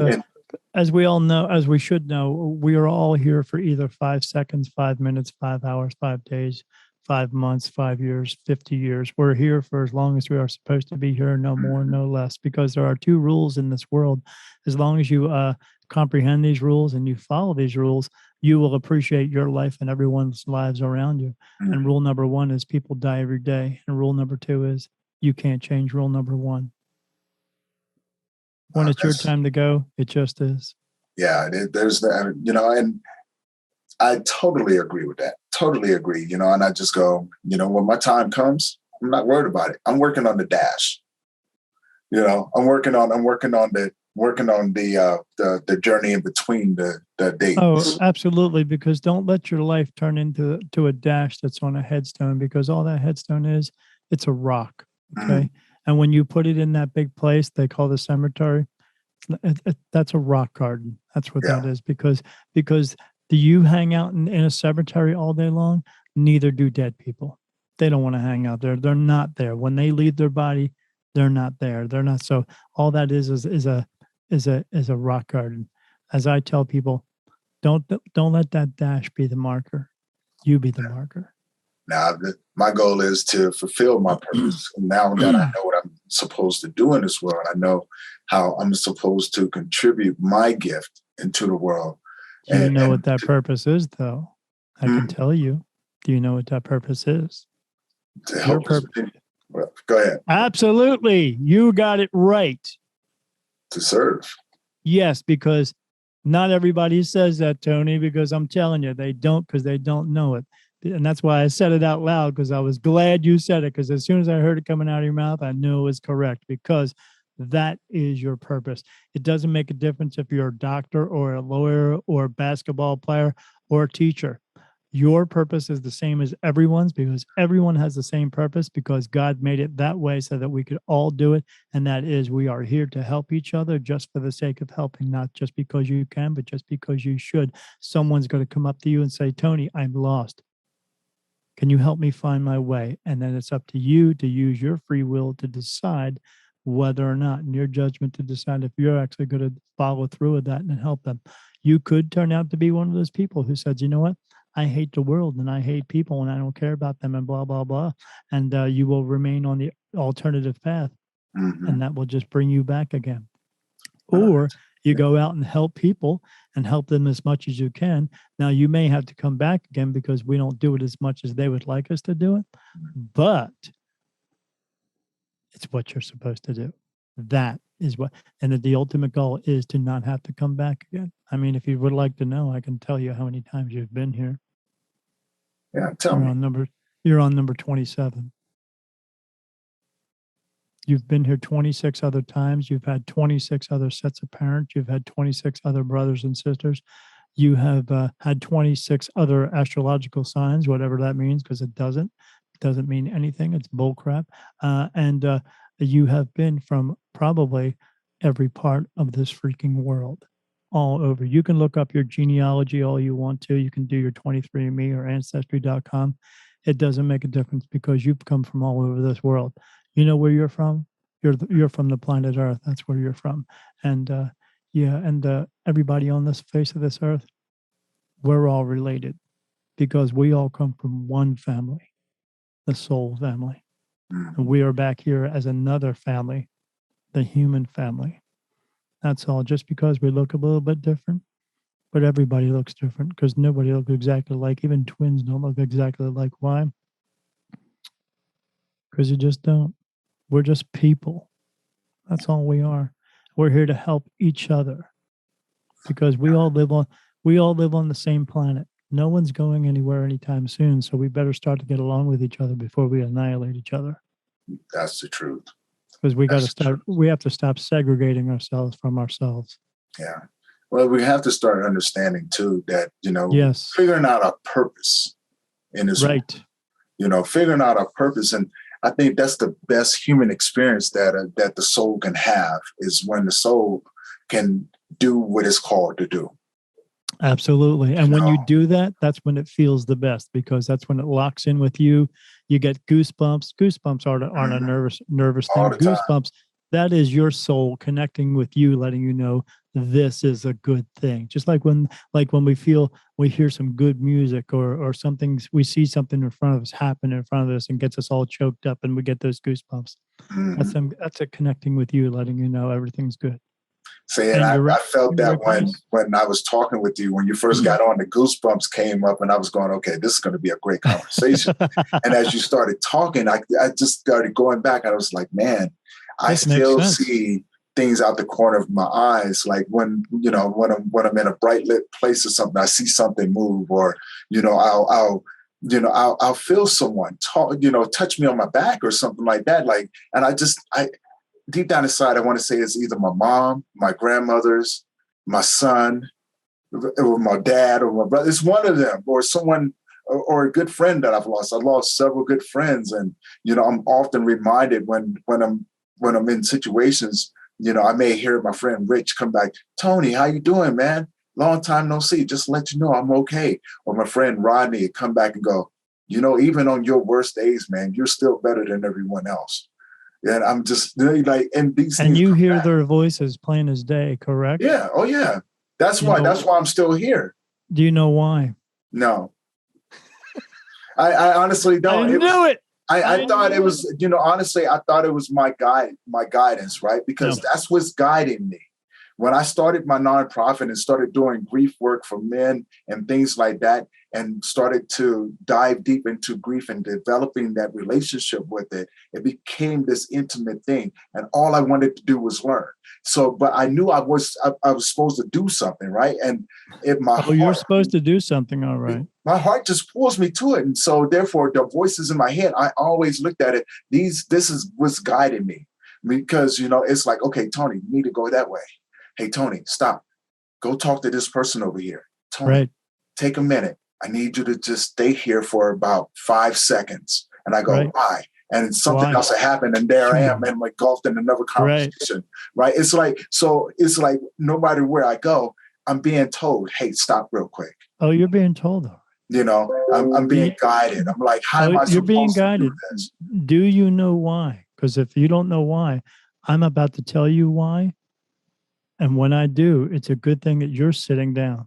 as we all know, as we should know, we are all here for either 5 seconds, 5 minutes, 5 hours, 5 days, 5 months, 5 years, 50 years. We're here for as long as we are supposed to be here, no more, no less, because there are 2 rules in this world. As long as you comprehend these rules and you follow these rules, you will appreciate your life and everyone's lives around you. And rule number 1 is people die every day. And rule number 2 is you can't change rule number 1. When it's your time to go, it just is. Yeah, there's that, and I totally agree with that. Totally agree, and I just go, when my time comes, I'm not worried about it. I'm working on the dash. I'm working on the journey in between the dates. Oh, absolutely. Because don't let your life turn into a dash that's on a headstone, because all that headstone is, it's a rock. Okay. And when you put it in that big place they call the cemetery, that's a rock garden. That's what that is. Because do you hang out in a cemetery all day long? Neither do dead people. They don't want to hang out there. They're not there. When they leave their body, they're not there. They're not. So all that is a rock garden. As I tell people, don't let that dash be the marker. You be the marker. Now, my goal is to fulfill my purpose. And now that I know what I'm supposed to do in this world, I know how I'm supposed to contribute my gift into the world. Do you know what that purpose is, though? I can tell you. Do you know what that purpose is? To help well, go ahead. Absolutely. You got it right. To serve. Yes, because not everybody says that, Tony, because I'm telling you, they don't, because they don't know it. And that's why I said it out loud, because I was glad you said it, because as soon as I heard it coming out of your mouth, I knew it was correct, because that is your purpose. It doesn't make a difference if you're a doctor or a lawyer or a basketball player or a teacher. Your purpose is the same as everyone's, because everyone has the same purpose, because God made it that way so that we could all do it. And that is, we are here to help each other just for the sake of helping, not just because you can, but just because you should. Someone's going to come up to you and say, Tony, I'm lost. Can you help me find my way? And then it's up to you to use your free will to decide whether or not, and your judgment to decide if you're actually going to follow through with that and help them. You could turn out to be one of those people who said, you know what? I hate the world and I hate people and I don't care about them and blah, blah, blah. And you will remain on the alternative path. And that will just bring you back again. Or you go out and help people and help them as much as you can. Now, you may have to come back again because we don't do it as much as they would like us to do it, but it's what you're supposed to do. That is what, and the ultimate goal is to not have to come back again. I mean, if you would like to know, I can tell you how many times you've been here. Yeah, tell me. You're on number 27. You've been here 26 other times. You've had 26 other sets of parents. You've had 26 other brothers and sisters. You have had 26 other astrological signs, whatever that means, because it doesn't mean anything. It's bullcrap. And you have been from probably every part of this freaking world, all over. You can look up your genealogy all you want to. You can do your 23andMe or Ancestry.com. It doesn't make a difference because you've come from all over this world. You know where you're from? You're from the planet Earth. That's where you're from. And everybody on this face of this earth, we're all related because we all come from one family, the soul family. And we are back here as another family, the human family. That's all. Just because we look a little bit different, but everybody looks different because nobody looks exactly like. Even twins don't look exactly like. Why? Because you just don't. We're just people. That's all we are. We're here to help each other because we all live on the same planet. No one's going anywhere anytime soon, so we better start to get along with each other before we annihilate each other. That's the truth. Because we have to stop segregating ourselves from ourselves. Yeah. Well, we have to start understanding too that, yes, figuring out a purpose in this right. world, figuring out a purpose. And I think that's the best human experience that the soul can have, is when the soul can do what it's called to do. Absolutely. And when you do that, that's when it feels the best, because that's when it locks in with you. You get goosebumps. Goosebumps aren't a nervous thing. Goosebumps, that is your soul connecting with you, letting you know this is a good thing. Just like when we hear some good music or something, we see something in front of us happen in front of us and gets us all choked up and we get those goosebumps. Mm-hmm. That's a connecting with you, letting you know everything's good. See, and I felt that when I was talking with you, when you first got on, the goosebumps came up and I was going, okay, this is going to be a great conversation. And as you started talking, I just started going back. I was like, man, I still see things out the corner of my eyes. Like when I'm in a bright lit place or something, I see something move, or, I'll feel someone touch me on my back or something like that. Like, and I deep down inside, I want to say it's either my mom, my grandmothers, my son, or my dad, or my brother. It's one of them, or someone, or a good friend that I've lost. I lost several good friends, and I'm often reminded when I'm in situations. I may hear my friend Rich come back, Tony, how you doing, man? Long time no see. Just to let you know I'm okay. Or my friend Rodney would come back and go, even on your worst days, man, you're still better than everyone else. And I'm just like, and these. And you hear their voices plain as day, correct? Yeah. Oh, yeah. That's why I'm still here. Do you know why? No. I honestly don't. I knew it. I thought it was, honestly, I thought it was my guidance, right? Because that's what's guiding me. When I started my nonprofit and started doing grief work for men and things like that, and started to dive deep into grief and developing that relationship with it, it became this intimate thing. And all I wanted to do was learn. So, but I knew I was supposed to do something, right? And you're supposed to do something, all right. My heart just pulls me to it. And so therefore the voices in my head, I always looked at it. This is what's guiding me, because, it's like, okay, Tony, you need to go that way. Hey, Tony, stop. Go talk to this person over here. Tony, take a minute. I need you to just stay here for about 5 seconds. And I go, why? And something else had happened, and there I am, and I'm engulfed in another conversation. Right? It's like no matter where I go, I'm being told, hey, stop real quick. Oh, you're being told, though. I'm being guided. I'm like, how am I supposed being guided. to do this? Do you know why? Because if you don't know why, I'm about to tell you why. And when I do, it's a good thing that you're sitting down.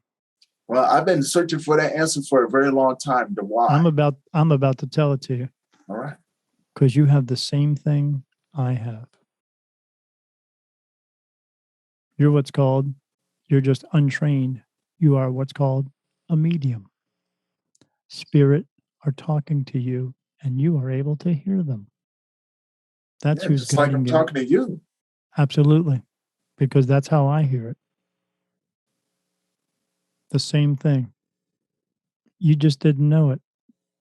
Well, I've been searching for that answer for a very long time. The why. I'm about to tell it to you. All right. Because you have the same thing I have. You're just untrained. You are what's called a medium. Spirit are talking to you, and you are able to hear them. That's who's just like I'm talking to you. Absolutely. Because that's how I hear it. The same thing. You just didn't know it.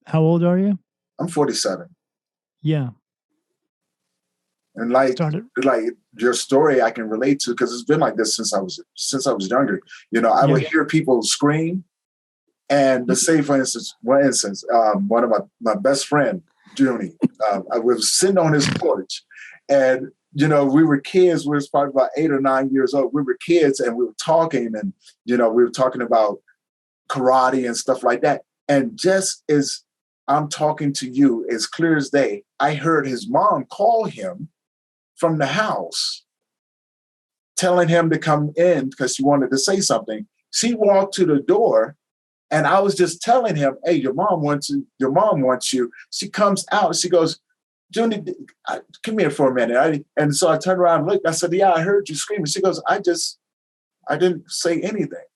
How old are you? I'm 47. Yeah. And like your story, I can relate to, because it's been like this since I was younger. I would hear people scream, and let's say, for instance, one of my best friend, Junie, I was sitting on his porch, and we were kids. We were probably about 8 or 9 years old. We were kids, and we were talking, and we were talking about karate and stuff like that. And just as I'm talking to you, as clear as day, I heard his mom call him from the house, telling him to come in because she wanted to say something. She walked to the door, and I was just telling him, "Hey, your mom wants you. Your mom wants you." She comes out. She goes, "Junie, come here for a minute." And so I turned around and looked. I said, "Yeah, I heard you screaming." She goes, I didn't say anything."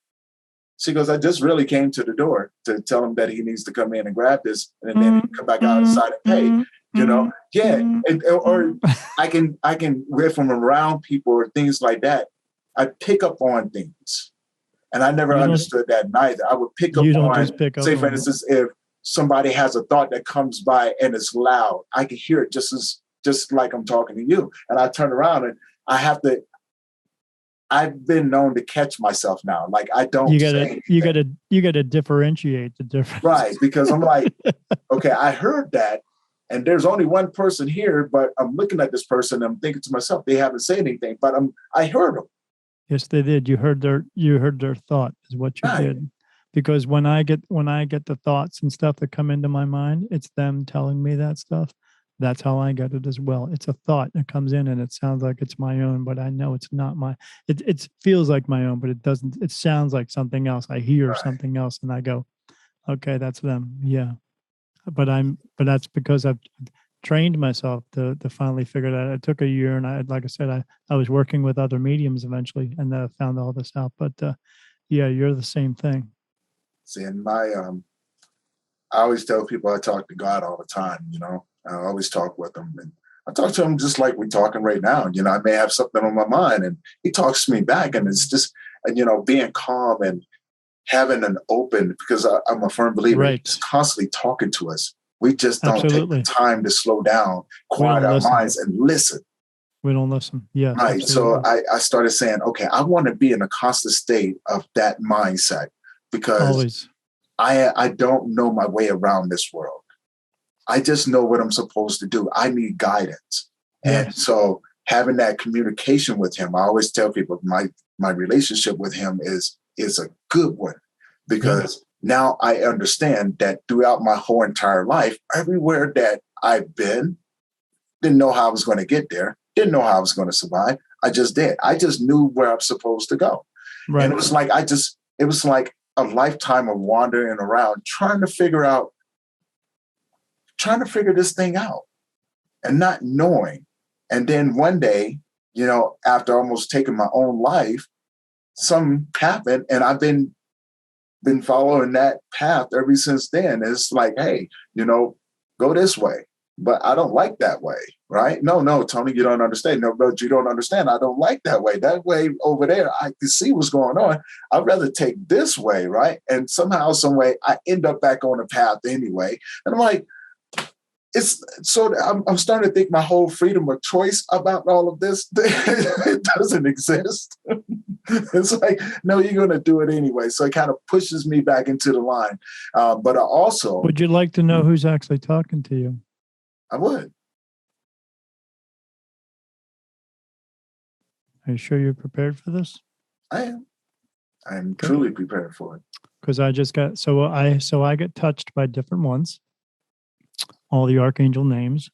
She goes, "I just really came to the door to tell him that he needs to come in and grab this, and then come back outside and pay." Yeah. Or I can, if I'm around people or things like that, I pick up on things. And I never understood that neither. I would pick up on, say, for instance, if somebody has a thought that comes by and it's loud, I can hear it just like I'm talking to you. And I turn around and I've been known to catch myself now. Like I don't. You gotta differentiate the difference, right? Because I'm like, okay, I heard that, and there's only one person here, but I'm looking at this person. And I'm thinking to myself, they haven't said anything, but I heard them. Yes, they did. You heard their thought is what you did. Because when I get the thoughts and stuff that come into my mind, it's them telling me that stuff. That's how I get it as well. It's a thought that comes in and it sounds like it's my own, but I know it's not it feels like my own, but it doesn't. It sounds like something else. I hear something else and I go, okay, that's them. Yeah. But that's because I've trained myself to finally figure that out. It took a year, and like I said, I was working with other mediums eventually, and I found all this out. But yeah, you're the same thing. See, and I always tell people I talk to God all the time. I always talk with him, and I talk to him just like we're talking right now. I may have something on my mind, and he talks to me back, and it's just, being calm and having an open, because I'm a firm believer. He's constantly talking to us. We just don't take the time to slow down, quiet our minds, and listen. We don't listen. Yeah. Right. Absolutely. So I started saying, okay, I want to be in a constant state of that mindset, because I don't know my way around this world. I just know what I'm supposed to do. I need guidance. And so having that communication with him, I always tell people my relationship with him is a good one, because now I understand that throughout my whole entire life, everywhere that I've been, didn't know how I was going to get there, didn't know how I was going to survive. I just did. I just knew where I'm supposed to go. Right. And it was like a lifetime of wandering around, trying to figure this thing out and not knowing. And then one day, after almost taking my own life, something happened, and I've been following that path ever since then. It's like, hey, go this way. But I don't like that way, right? No, Tony, you don't understand. No, but you don't understand. I don't like that way. That way over there, I can see what's going on. I'd rather take this way, right? And somehow, some way, I end up back on the path anyway. And I'm like, I'm starting to think my whole freedom of choice about all of this, it doesn't exist. It's like, no, you're going to do it anyway. So it kind of pushes me back into the line. But I also... Would you like to know who's actually talking to you? I would. Are you sure you're prepared for this? I am. I am truly prepared for it. Because I just got... So I get touched by different ones. All the archangel names,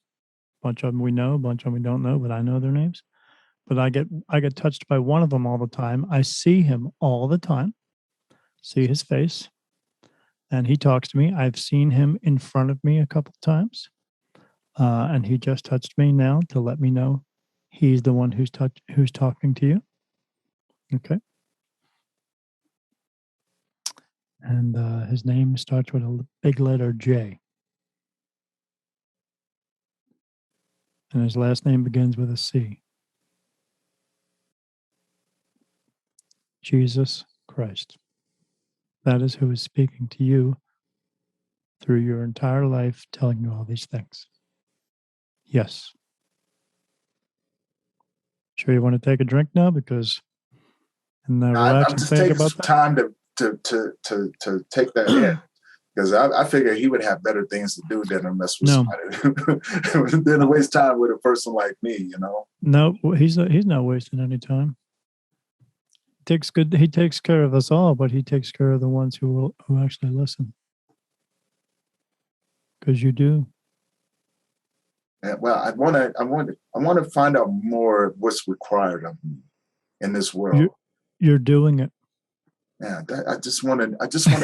a bunch of them we know, a bunch of them we don't know, but I know their names. But I get touched by one of them all the time. I see him all the time, see his face, and he talks to me. I've seen him in front of me a couple of times, and he just touched me now to let me know he's the one who's talking to you. Okay. And his name starts with a big letter J. And his last name begins with a C. Jesus Christ. That is who is speaking to you through your entire life, telling you all these things. Yes. Sure you want to take a drink now? Because I'm just taking some time to take that in. Because I figure he would have better things to do than to mess with somebody, than to waste time with a person like me, No, he's not wasting any time. He takes care of us all, but he takes care of the ones who actually listen. Because you do. Well, I want to find out more what's required of me in this world. You're doing it. Yeah, I just want to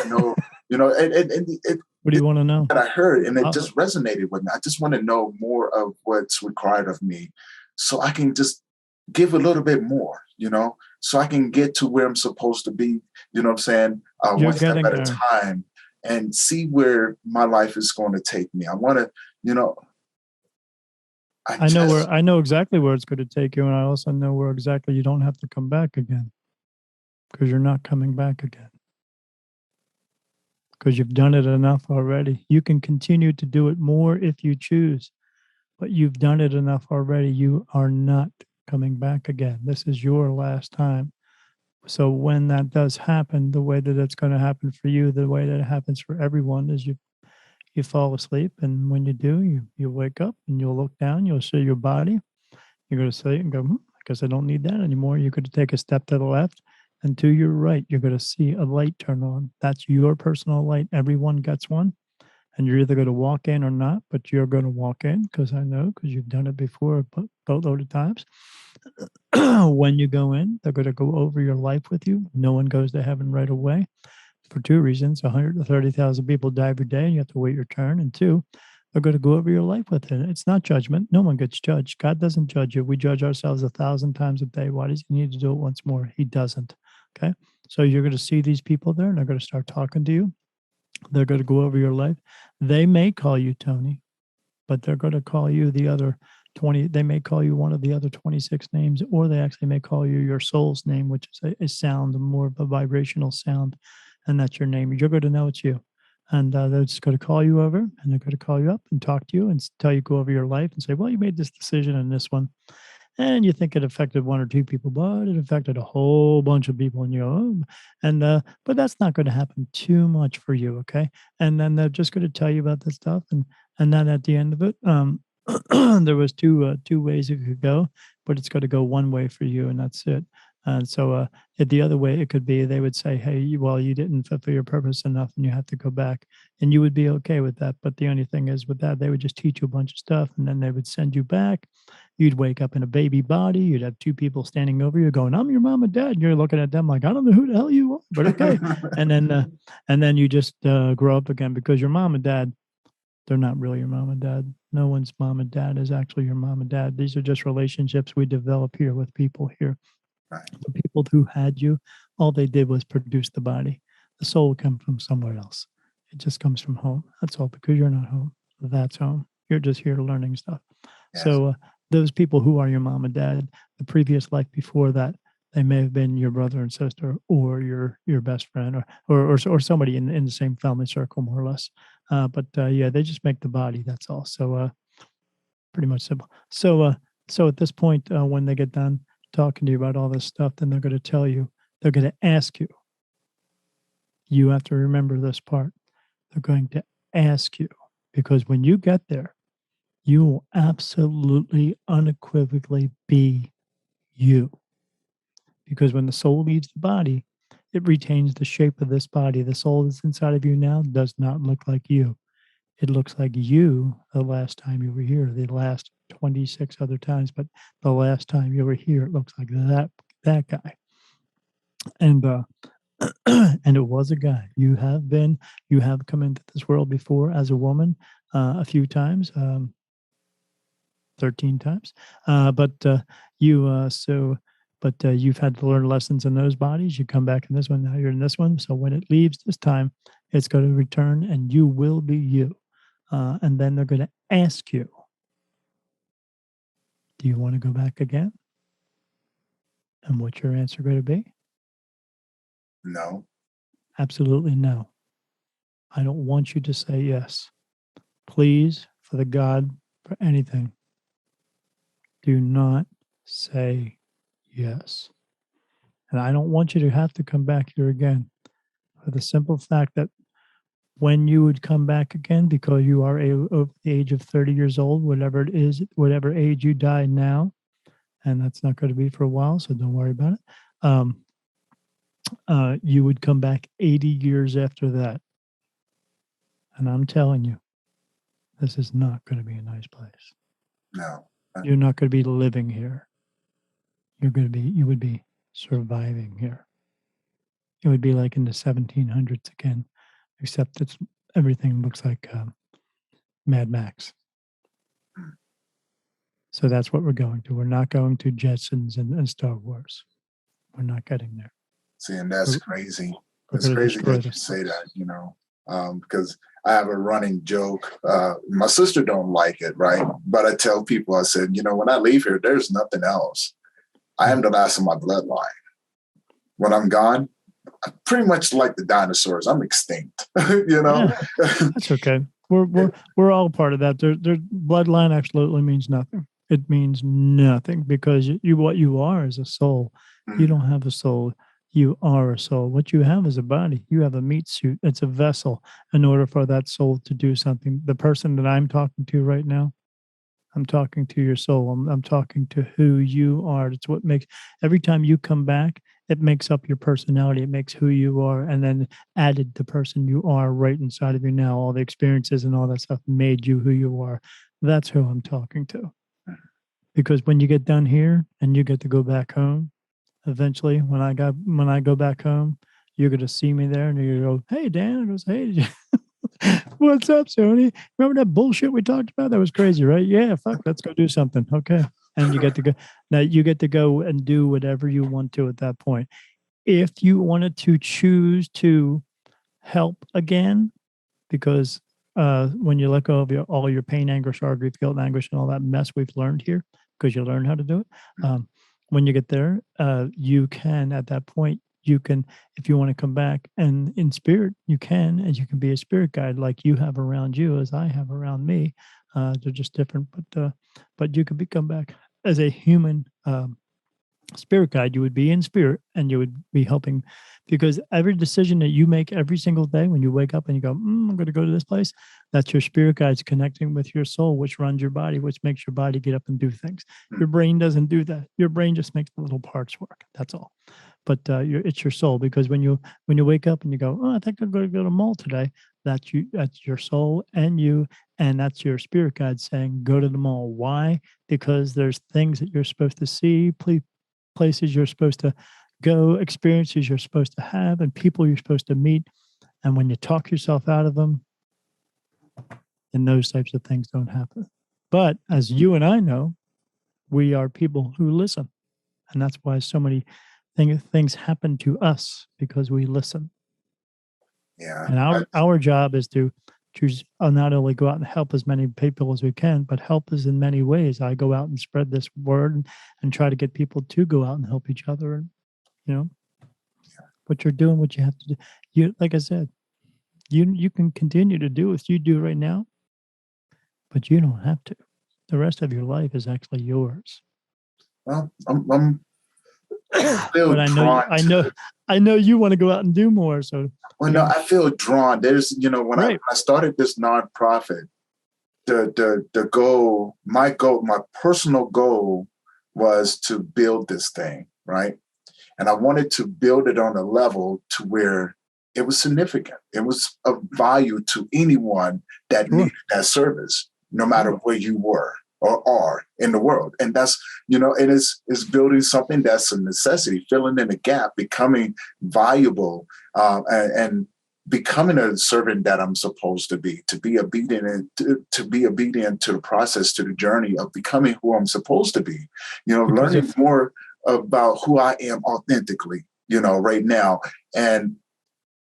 know, What do you want to know? that I heard, and it just resonated with me. I just want to know more of what's required of me, so I can just give a little bit more, so I can get to where I'm supposed to be. You know what I'm saying? You're One step getting at a there. time, and see where my life is going to take me. I want to, I know exactly where it's going to take you, and I also know where exactly you don't have to come back again, because you're not coming back again. Because you've done it enough already. You can continue to do it more if you choose, but you've done it enough already. You are not coming back again. This is your last time. So when that does happen, the way that it's going to happen for you, the way that it happens for everyone is you fall asleep, and when you do, you wake up and you'll look down, you'll see your body. You're going to say and go, I guess I don't need that anymore. You're going to take a step to the left, and to your right, you're going to see a light turn on. That's your personal light. Everyone gets one, and you're either going to walk in or not, but you're going to walk in, because I know, because you've done it before a boatload of times. When you go in, they're going to go over your life with you. No one goes to heaven right away for two reasons. 130,000 people die every day, and you have to wait your turn. And two, they're going to go over your life with it. It's not judgment. No one gets judged. God doesn't judge you. We judge ourselves 1,000 times a day. Why does he need to do it once more? He doesn't. Okay. So you're going to see these people there, and they're going to start talking to you. They're going to go over your life. They may call you Tony, but they're going to call you the other 20. They may call you one of the other 26 names, or they actually may call you your soul's name, which is a sound, more of a vibrational sound. And that's your name. You're going to know it's you. And they're just going to call you over, and they're going to call you up and talk to you and tell you, go over your life and say, well, you made this decision in this one. And you think it affected one or two people, but it affected a whole bunch of people. And you go, oh. And but that's not going to happen too much for you, okay? And then they're just going to tell you about this stuff, and then at the end of it, there was two ways it could go, but it's going to go one way for you, and that's it. And so the other way it could be, they would say, hey, well, you didn't fulfill your purpose enough, and you have to go back, and you would be okay with that. But the only thing is, with that, they would just teach you a bunch of stuff, and then they would send you back. You'd wake up in a baby body. You'd have two people standing over you going, I'm your mom and dad. And you're looking at them like, I don't know who the hell you are, but okay. And then you just grow up again, because your mom and dad, they're not really your mom and dad. No one's mom and dad is actually your mom and dad. These are just relationships we develop here with people here. Right. The people who had you, all they did was produce the body. The soul comes from somewhere else. It just comes from home. That's all, because you're not home. That's home. You're just here learning stuff. Yes. So those people who are your mom and dad, the previous life before that, they may have been your brother and sister, or your best friend, or somebody in the same family circle, more or less. But yeah, they just make the body. That's all. So pretty much simple. So so at this point, when they get done talking to you about all this stuff, then they're going to tell you. They're going to ask you. You have to remember this part. They're going to ask you, because when you get there, you will absolutely, unequivocally be you. Because when the soul leaves the body, it retains the shape of this body. The soul that's inside of you now does not look like you. It looks like you the last time you were here, the last 26 other times, but the last time you were here, it looks like that guy. And and it was a guy. You have come into this world before as a woman a few times, 13 times. But you've had to learn lessons in those bodies. You come back in this one, now you're in this one. So when it leaves this time, it's going to return, and you will be you. And then they're going to ask you, do you want to go back again? And what's your answer going to be? No. Absolutely no. I don't want you to say yes. Please, for the God, for anything, do not say yes. And I don't want you to have to come back here again, for the simple fact that when you would come back again, because you are over the age of 30 years old, whatever it is, whatever age you die now, and that's not going to be for a while, so don't worry about it. You would come back 80 years after that. And I'm telling you, this is not going to be a nice place. No. You're not going to be living here. You would be surviving here. It would be like in the 1700s again, except everything looks like Mad Max. So that's what we're going to. We're not going to Jetsons and Star Wars. We're not getting there. See, and that's crazy. We're It's going to crazy destroy that you this say place. that, because I have a running joke. My sister don't like it, right? But I tell people, I said, when I leave here, there's nothing else. I am the last of my bloodline. When I'm gone, I'm pretty much like the dinosaurs. I'm extinct, Yeah, that's okay. We're all part of that. Their bloodline absolutely means nothing. It means nothing because what you are is a soul. You don't have a soul. You are a soul. What you have is a body. You have a meat suit. It's a vessel. In order for that soul to do something, the person that I'm talking to right now, I'm talking to your soul. I'm talking to who you are. It's what makes every time you come back, it makes up your personality. It makes who you are, and then added the person you are right inside of you now. All the experiences and all that stuff made you who you are. That's who I'm talking to. Because when you get done here and you get to go back home, eventually, when I go back home, you're gonna see me there, and you go, "Hey, Dan." I goes, "Hey, what's up, Sony? Remember that bullshit we talked about? That was crazy, right? Yeah, fuck, let's go do something." Okay. And you get to go now, you get to go and do whatever you want to at that point. If you wanted to choose to help again, because when you let go of all your pain, anger, sorrow, grief, guilt, and anguish, and all that mess we've learned here, because you learn how to do it. When you get there, you can, at that point, you can, if you want to come back and in spirit, you can, and you can be a spirit guide like you have around you, as I have around me. They're just different, but you could come back as a human spirit guide. You would be in spirit and you would be helping, because every decision that you make every single day when you wake up and you go, I'm going to go to this place, that's your spirit guides connecting with your soul, which runs your body, which makes your body get up and do things. Your brain doesn't do that. Your brain just makes the little parts work. That's all. But it's your soul, because when you wake up and you go, I think I'm going to go to the mall today, that's you. That's your soul and you, and that's your spirit guide saying, go to the mall. Why? Because there's things that you're supposed to see, places you're supposed to go, experiences you're supposed to have, and people you're supposed to meet. And when you talk yourself out of them, then those types of things don't happen. But as you and I know, we are people who listen. And that's why so many things happen to us, because we listen. Yeah. And our job is to choose not only go out and help as many people as we can, but help us in many ways. I go out and spread this word and try to get people to go out and help each other. And what you're doing, what you have to do. You, like I said, you can continue to do what you do right now, but you don't have to. The rest of your life is actually yours. Well, I'm feel But drawn. I know you want to go out and do more. So, well, no, I feel drawn. There's, when I started this nonprofit, the goal, my personal goal was to build this thing, right? And I wanted to build it on a level to where it was significant. It was of value to anyone that needed that service, no matter where you were or are in the world. And that's, it is building something that's a necessity, filling in a gap, becoming valuable, and becoming a servant that I'm supposed to be obedient, to be obedient to the process, to the journey of becoming who I'm supposed to be, learning more about who I am authentically, right now, and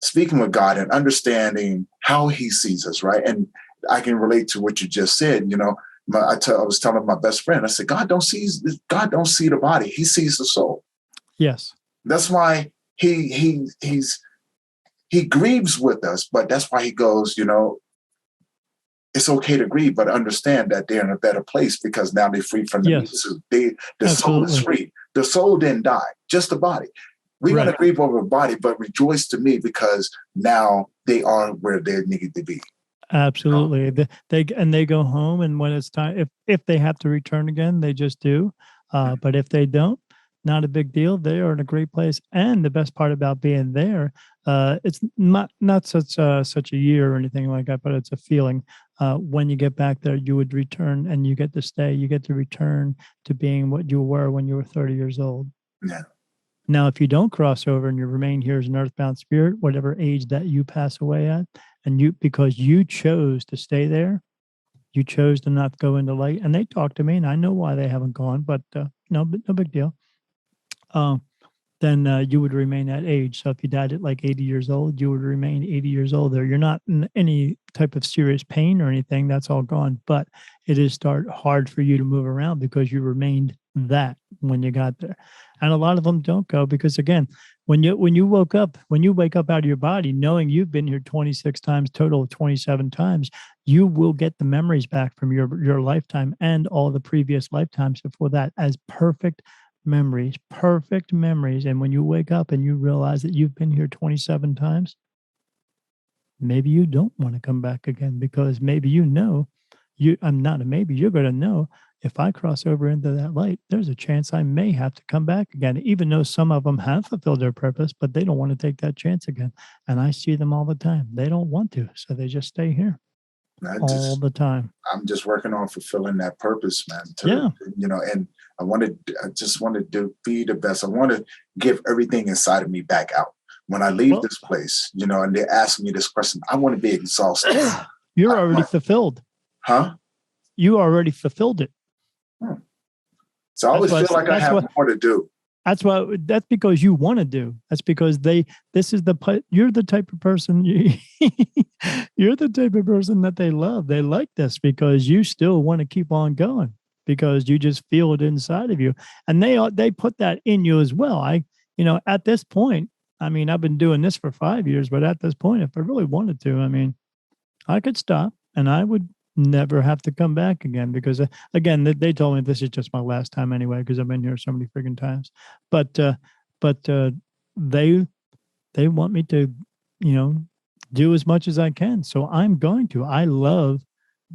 speaking with God and understanding how he sees us, right? And I can relate to what you just said, I was telling my best friend, I said, God don't see the body. He sees the soul. Yes. That's why he grieves with us, but that's why he goes, it's okay to grieve, but understand that they're in a better place because now they're free from the meat suit. The soul is free. The soul didn't die, just the body. We're going to grieve over the body, but rejoice to me because now they are where they need to be. Absolutely. They go home, and when it's time, if they have to return again, they just do. But if they don't, not a big deal. They are in a great place. And the best part about being there, it's not such a year or anything like that, but it's a feeling. when you get back there, you would return and you get to stay. You get to return to being what you were when you were 30 years old. Yeah. Now, if you don't cross over and you remain here as an earthbound spirit, whatever age that you pass away at, and because you chose to stay there, you chose to not go into light. And they talk to me, and I know why they haven't gone, but no big deal. Then you would remain that age. So if you died at like 80 years old, you would remain 80 years old there. You're not in any type of serious pain or anything. That's all gone. But it is hard for you to move around because you remained that when you got there. And a lot of them don't go because, again, when you wake up out of your body, knowing you've been here 26 times, total of 27 times, you will get the memories back from your lifetime and all the previous lifetimes before that as perfect memories. And when you wake up and you realize that you've been here 27 times, maybe you don't want to come back again because maybe you're going to know if I cross over into that light, there's a chance I may have to come back again, even though some of them have fulfilled their purpose, but they don't want to take that chance again. And I see them all the time. They don't want to, so they just stay here all the time. I'm just working on fulfilling that purpose, man. And I just wanted to be the best. I want to give everything inside of me back out. When I leave this place, and they ask me this question, I want to be exhausted. You're already fulfilled. Huh? You already fulfilled it. So I always feel like I have more to do. That's because you want to do. That's because you're the type of person, you're the type of person that they love. They like this because you still want to keep on going because you just feel it inside of you. And they put that in you as well. At this point, I've been doing this for 5 years, but at this point, if I really wanted to, I could stop and I would never have to come back again because again, they told me this is just my last time anyway, because I've been here so many freaking times, but they want me to, do as much as I can. So I'm going to. I love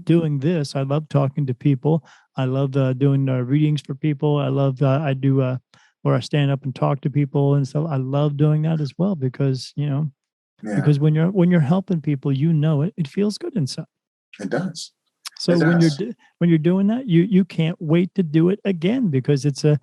doing this. I love talking to people. I love doing readings for people. I love, I do where I stand up and talk to people. And so I love doing that as well, because, because when you're helping people, it feels good inside. It does. So when you're doing that, you can't wait to do it again because it's a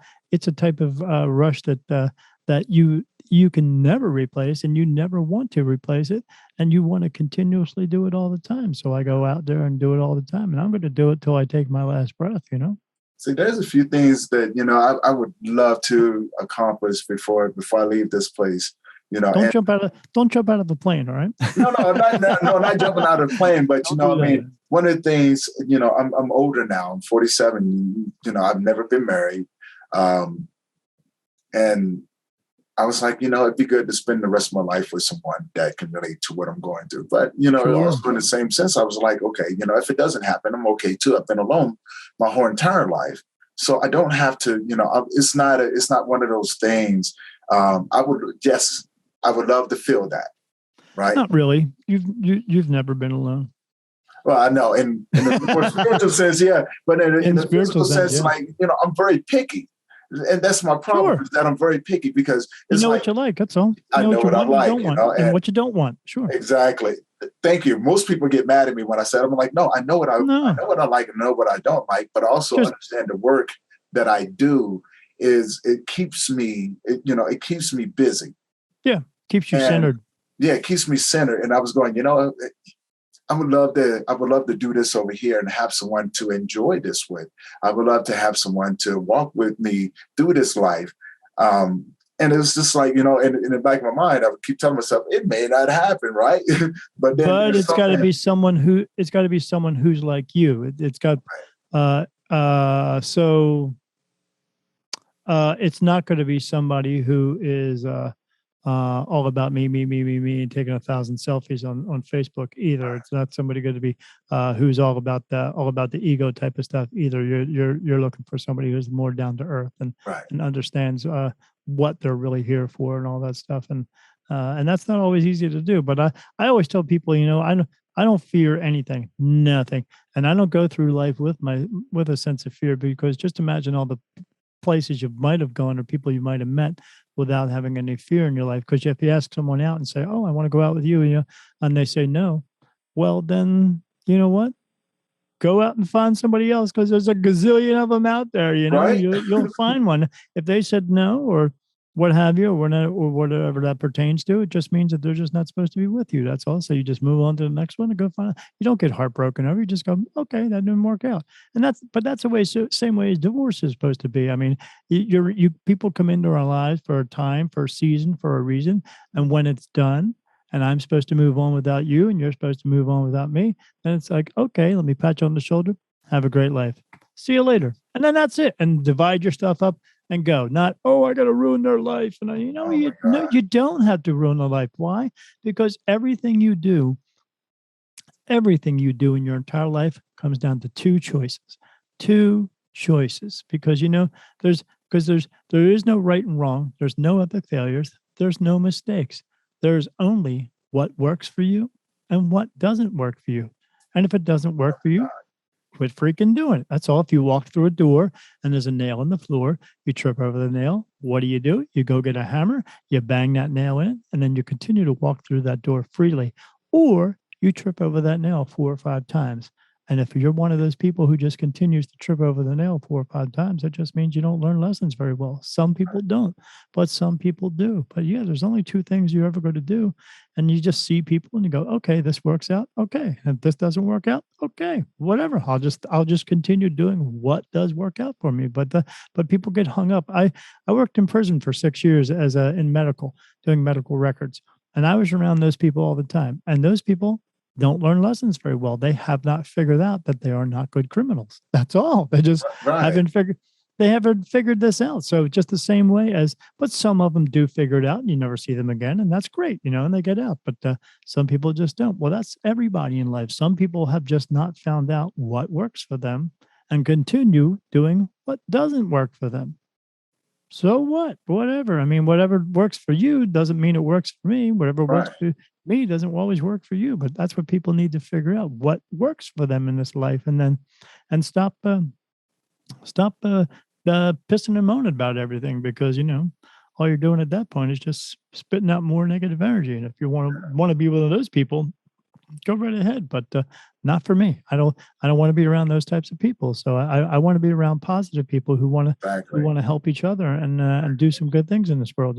type of rush that you can never replace and you never want to replace it, and you want to continuously do it all the time. So I go out there and do it all the time, and I'm going to do it till I take my last breath. See, there's a few things that I would love to accomplish before I leave this place. Don't jump out of the plane, all right? No, not jumping out of the plane, but one of the things, I'm older now. I'm 47. I've never been married, and I was like, it'd be good to spend the rest of my life with someone that can relate to what I'm going through. But also in the same sense, I was like, okay, if it doesn't happen, I'm okay too. I've been alone my whole entire life, so I don't have to. It's not one of those things. I would love to feel that, right? Not really. You've never been alone. Well, I know, in the more spiritual sense, yeah, but in the physical sense, I'm very picky, and that's my problem. Is that I'm very picky because it's what you like. That's all. I know what I like, and what you don't want. Sure, exactly. Thank you. Most people get mad at me when I said, I'm like, no, I know what I like and know what I don't like, but also understand the work that I do it keeps me, it keeps me busy. Yeah, keeps you centered. Yeah, it keeps me centered. And I was going, I would love to do this over here and have someone to enjoy this with. I would love to have someone to walk with me through this life. And it's just like, in the back of my mind, I would keep telling myself, it may not happen, right? but it's got to be someone who's like you. It's got it's not going to be somebody who is all about me, and taking 1,000 selfies on Facebook either. It's not somebody going to be who's all about the ego type of stuff either. You're looking for somebody who's more down to earth and understands what they're really here for and all that stuff. And that's not always easy to do. But I always tell people, I don't fear anything, nothing, and I don't go through life with a sense of fear, because just imagine all the places you might have gone or people you might have met without having any fear in your life. Because if you ask someone out and say, oh, I want to go out with you, and they say no, well, then you know what? go out and find somebody else because there's a gazillion of them out there. Right. You'll find one. If they said no or what have you, or whatever that pertains to, it just means that they're just not supposed to be with you. That's all. So you just move on to the next one and go find. You don't get heartbroken over. You just go, okay, that didn't work out. And that's the way, same way as divorce is supposed to be. I mean, you people come into our lives for a time, for a season, for a reason, and when it's done, and I'm supposed to move on without you, and you're supposed to move on without me, then it's like, okay, let me pat you on the shoulder. Have a great life. See you later. And then that's it. And divide your stuff up and go. Not, oh, I got to ruin their life. And you don't have to ruin their life. Why? Because everything you do in your entire life comes down to two choices. Because there is no right and wrong. There's no epic failures. There's no mistakes. There's only what works for you and what doesn't work for you. And if it doesn't work for you, quit freaking doing it. That's all. If you walk through a door and there's a nail in the floor, you trip over the nail. What do? You go get a hammer, you bang that nail in, and then you continue to walk through that door freely. Or you trip over that nail 4 or 5 times. And if you're one of those people who just continues to trip over the nail 4 or 5 times, that just means you don't learn lessons very well. Some people don't, but some people do. But yeah, there's only 2 things you're ever going to do. And you just see people and you go, okay, this works out. Okay. And if this doesn't work out, okay, whatever. I'll just continue doing what does work out for me. But people get hung up. I worked in prison for 6 years in medical, doing medical records. And I was around those people all the time. And those people don't learn lessons very well. They have not figured out that they are not good criminals. That's all. They just haven't figured this out. So just the same way but some of them do figure it out and you never see them again. And that's great, and they get out, but some people just don't. Well, that's everybody in life. Some people have just not found out what works for them and continue doing what doesn't work for them. So what? Whatever. I mean, whatever works for you doesn't mean it works for me. Whatever works for me doesn't always work for you. But that's what people need to figure out: what works for them in this life, and stop pissing and moaning about everything, because all you're doing at that point is just spitting out more negative energy. And if you want to be one of those people, go right ahead, but not for me. I don't want to be around those types of people. So I want to be around positive people who want to help each other and do some good things in this world.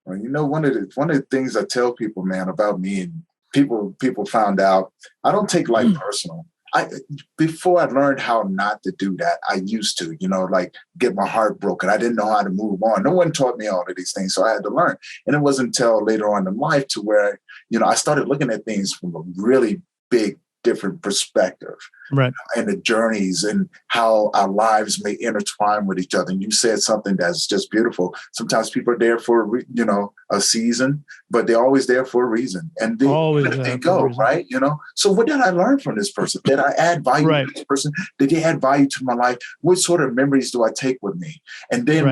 Well, one of the things I tell people, man, about me, and people found out, I don't take life personal. Before I learned how not to do that, I used to, like get my heart broken. I didn't know how to move on. No one taught me all of these things, so I had to learn. And it wasn't until later on in life to where, I started looking at things from a really big, different perspective, right? And the journeys and how our lives may intertwine with each other. And you said something that's just beautiful. Sometimes people are there for, a season, but they're always there for a reason. And they go, right? So what did I learn from this person? Did I add value to this person? Did they add value to my life? What sort of memories do I take with me? And then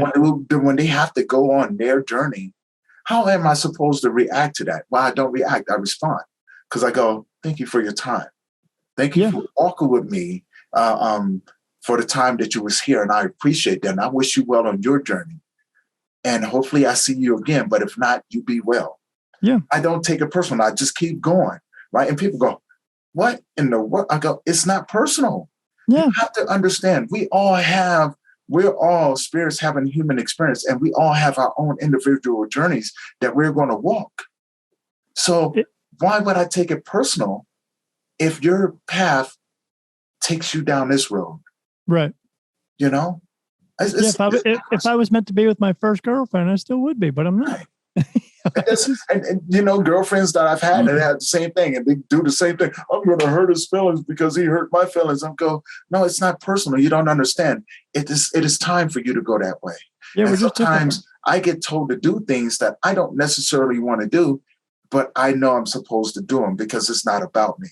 when they have to go on their journey, how am I supposed to react to that? Well, I don't react. I respond, because I go, thank you for your time. Thank you for walking with me for the time that you was here. And I appreciate that. And I wish you well on your journey. And hopefully I see you again. But if not, you be well. Yeah. I don't take it personal. I just keep going. Right. And people go, what in the world? I go, it's not personal. Yeah. You have to understand, we're all spirits having human experience, and we all have our own individual journeys that we're going to walk. So why would I take it personal if your path takes you down this road? Right. If I was meant to be with my first girlfriend, I still would be, but I'm not. and girlfriends that I've had that had the same thing, and they do the same thing. I'm going to hurt his feelings because he hurt my feelings. I'm go, no, it's not personal. You don't understand. It is time for you to go that way. Yeah, and sometimes I get told to do things that I don't necessarily want to do, but I know I'm supposed to do them because it's not about me.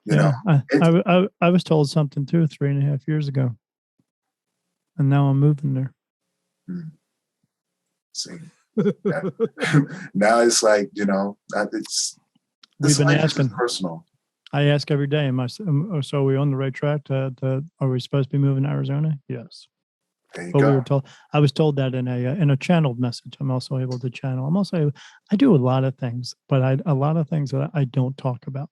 I was told something too 3.5 years ago, and now I'm moving there. See, now it's like it's. We've been asking. Personal. I ask every day, so are we on the right track? Are we supposed to be moving to Arizona? Yes. There you go. I was told that in a channeled message. I'm also able to channel. I do a lot of things, but a lot of things that I don't talk about.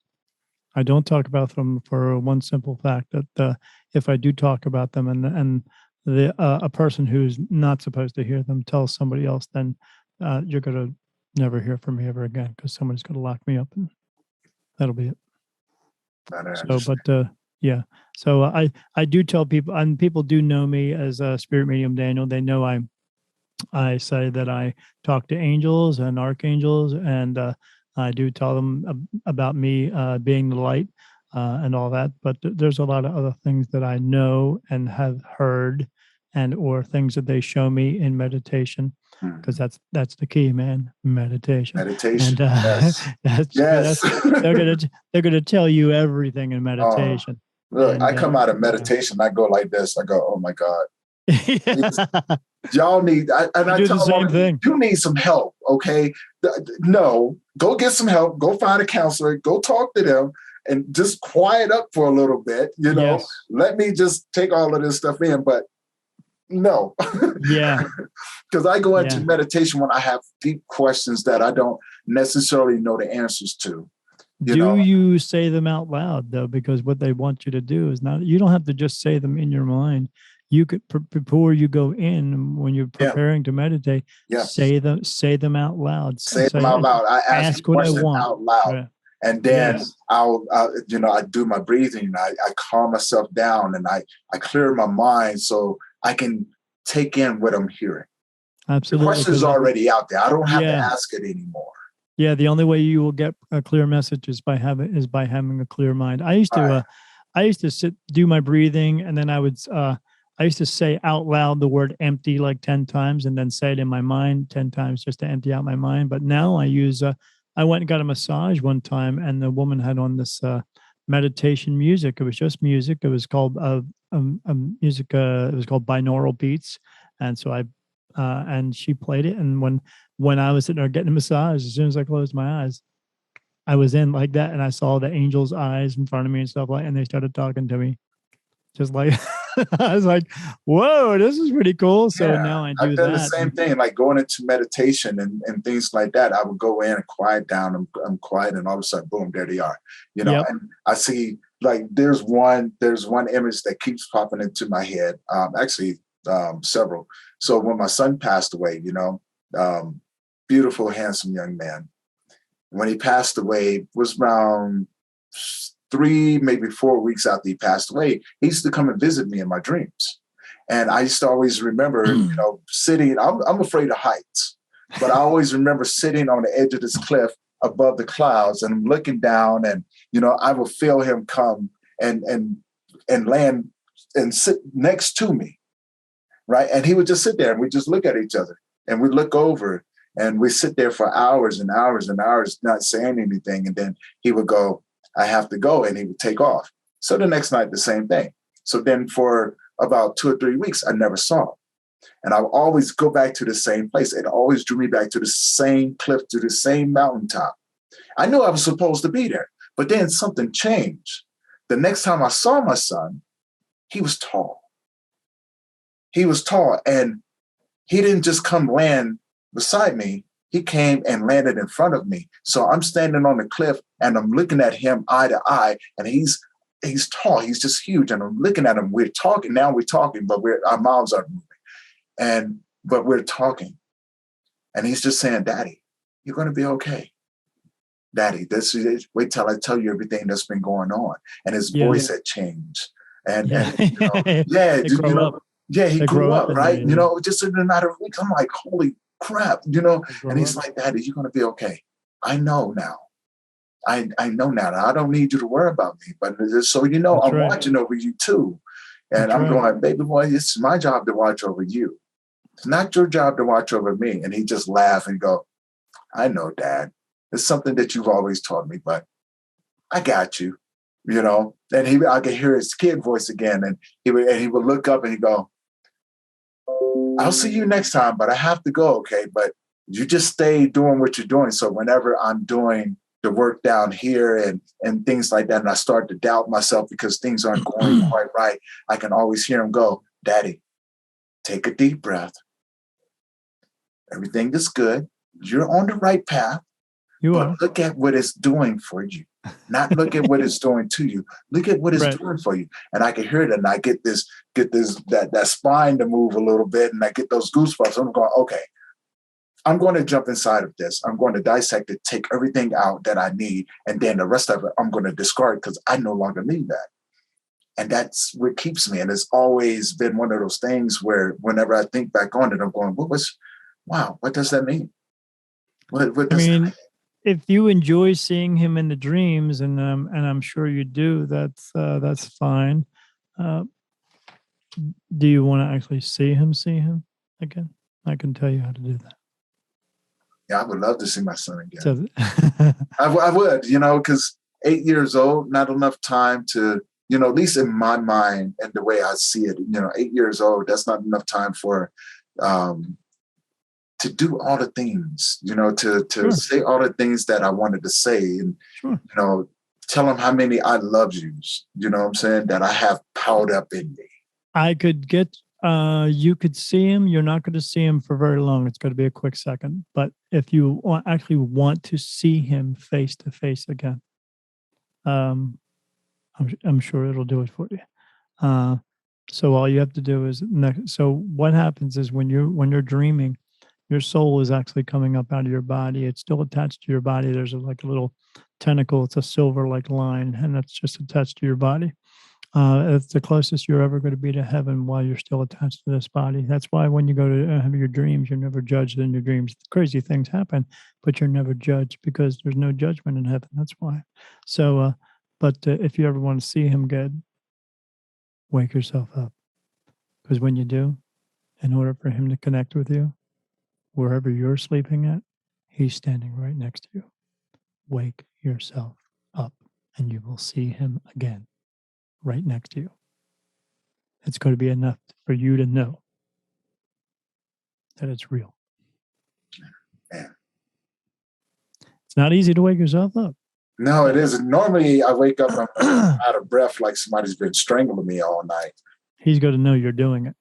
I don't talk about them for one simple fact that if I do talk about them and a person who's not supposed to hear them tells somebody else, then you're gonna never hear from me ever again because somebody's gonna lock me up and that'll be it. So, but yeah, so I do tell people, and people do know me as a spirit medium Daniel. They know I say that I talk to angels and archangels, and I do tell them about me being the light and all that. But there's a lot of other things that I know and have heard, and or things that they show me in meditation, because that's the key, man. Meditation. Meditation. And Yes. Yes. they're gonna tell you everything in meditation. Look, And, I come out of meditation. I go like this. I go, oh my God. Yeah. Y'all need, I do tell the same them, thing. you need some help, okay? No, go get some help. Go find a counselor. Go talk to them and just quiet up for a little bit, you know? Yes. Let me just take all of this stuff in, but no. Yeah. Because I go into meditation when I have deep questions that I don't necessarily know the answers to. Do you say them out loud though? Because what they want you to do is not, you don't have to just say them in your mind. You could, before you go in, when you're preparing to meditate, say them out loud. Say them out loud. I ask what I question want out loud. Yeah. And then I'll I do my breathing. I calm myself down and I clear my mind so I can take in what I'm hearing. Absolutely. The question's already out there. I don't have to ask it anymore. Yeah, the only way you will get a clear message is by having a clear mind. I used to do my breathing, and then I used to say out loud the word empty like 10 times, and then say it in my mind 10 times just to empty out my mind. But now I use I went and got a massage one time, and the woman had on this meditation music. It was just music. It was called music. It was called binaural beats, and so and she played it. And when I was sitting there getting a massage, as soon as I closed my eyes, I was in like that, and I saw the angel's eyes in front of me and stuff and they started talking to me, just like I was like, "Whoa, this is pretty cool." So now I do I've done the same thing, like going into meditation and things like that. I would go in and quiet down. I'm quiet, and all of a sudden, boom, there they are. And I see like there's one image that keeps popping into my head. Actually, several. So when my son passed away, beautiful, handsome young man. When he passed away, it was around 3, maybe 4 weeks after he passed away, he used to come and visit me in my dreams. And I used to always remember, sitting, I'm afraid of heights, but I always remember sitting on the edge of this cliff above the clouds and I'm looking down and, I would feel him come and land and sit next to me. Right. And he would just sit there and we just look at each other and we look over and we sit there for hours and hours and hours, not saying anything. And then he would go, I have to go. And he would take off. So the next night, the same thing. So then for about 2 or 3 weeks, I never saw him. And I would always go back to the same place. It always drew me back to the same cliff, to the same mountaintop. I knew I was supposed to be there, but then something changed. The next time I saw my son, he was tall. He was tall and he didn't just come land beside me. He came and landed in front of me. So I'm standing on the cliff and I'm looking at him eye to eye and he's tall. He's just huge. And I'm looking at him. We're talking. Now we're talking, but our mouths aren't moving. But we're talking. And he's just saying, Daddy, you're going to be okay. Daddy, wait till I tell you everything that's been going on. And his voice had changed. He grew up, right? Just in a matter of weeks. I'm like, holy crap, and he's like, Daddy, you're going to be okay. I know now. I know now. I don't need you to worry about me, but just so I'm watching over you too. And I'm going, baby boy, it's my job to watch over you. It's not your job to watch over me. And he just laughed and go, I know, Dad. It's something that you've always taught me, but I got you, And I could hear his kid voice again, and he would look up and he'd go, I'll see you next time, but I have to go, okay? But you just stay doing what you're doing. So whenever I'm doing the work down here and things like that, and I start to doubt myself because things aren't going quite right, I can always hear him go, Daddy, take a deep breath. Everything is good. You're on the right path. You are. Look at what it's doing for you. Not look at what it's doing to you. Look at what it's Right. doing for you. And I can hear it, and I get that spine to move a little bit, and I get those goosebumps. I'm going, okay, I'm going to jump inside of this. I'm going to dissect it, take everything out that I need, and then the rest of it I'm going to discard because I no longer need that. And that's what keeps me. And it's always been one of those things where whenever I think back on it, I'm going, wow, what does that mean? What does that mean? If you enjoy seeing him in the dreams, and I'm sure you do, that's fine. Do you want to actually see him again? I can tell you how to do that. Yeah, I would love to see my son again. So, I would, because 8 years old, not enough time to, at least in my mind and the way I see it, 8 years old, that's not enough time for to do all the things, to Sure. say all the things that I wanted to say, and, Sure. tell them how many I love yous, what I'm saying, that I have piled up in me. I could get, you could see him. You're not going to see him for very long. It's going to be a quick second. But if you actually want to see him face to face again, I'm sure it'll do it for you. So all you have to do is so what happens is when you're dreaming, your soul is actually coming up out of your body. It's still attached to your body. There's like a little tentacle. It's a silver like line, and that's just attached to your body. It's the closest you're ever going to be to heaven while you're still attached to this body. That's why when you go to have your dreams, you're never judged in your dreams. Crazy things happen, but you're never judged because there's no judgment in heaven. That's why. So, but if you ever want to see him good, wake yourself up. Because when you do, in order for him to connect with you, wherever you're sleeping at, he's standing right next to you. Wake yourself up and you will see him again, right next to you. It's going to be enough for you to know that it's real. Yeah. It's not easy to wake yourself up. No, it isn't. Normally I wake up and I'm out of breath like somebody's been strangling me all night. He's got to know you're doing it.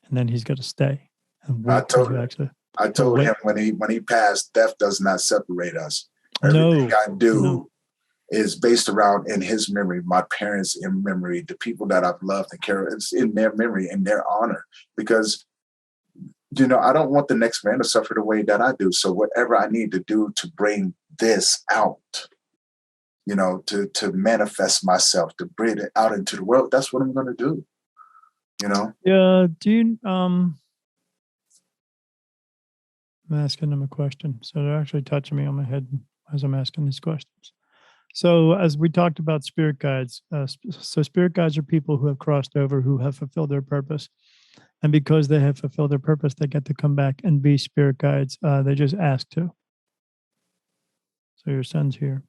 And then he's got to stay. And I told him when he passed, death does not separate us. Everything I do is based around in his memory, my parents in memory, the people that I've loved and care. It's in their memory, in their honor, because I don't want the next man to suffer the way that I do. So whatever I need to do to bring this out, to manifest myself, to bring it out into the world, that's what I'm going to do. Yeah. Do you? I'm asking them a question, so they're actually touching me on my head as I'm asking these questions. So, as we talked about spirit guides, so spirit guides are people who have crossed over, who have fulfilled their purpose, and because they have fulfilled their purpose, they get to come back and be spirit guides. They just ask to. So your son's here,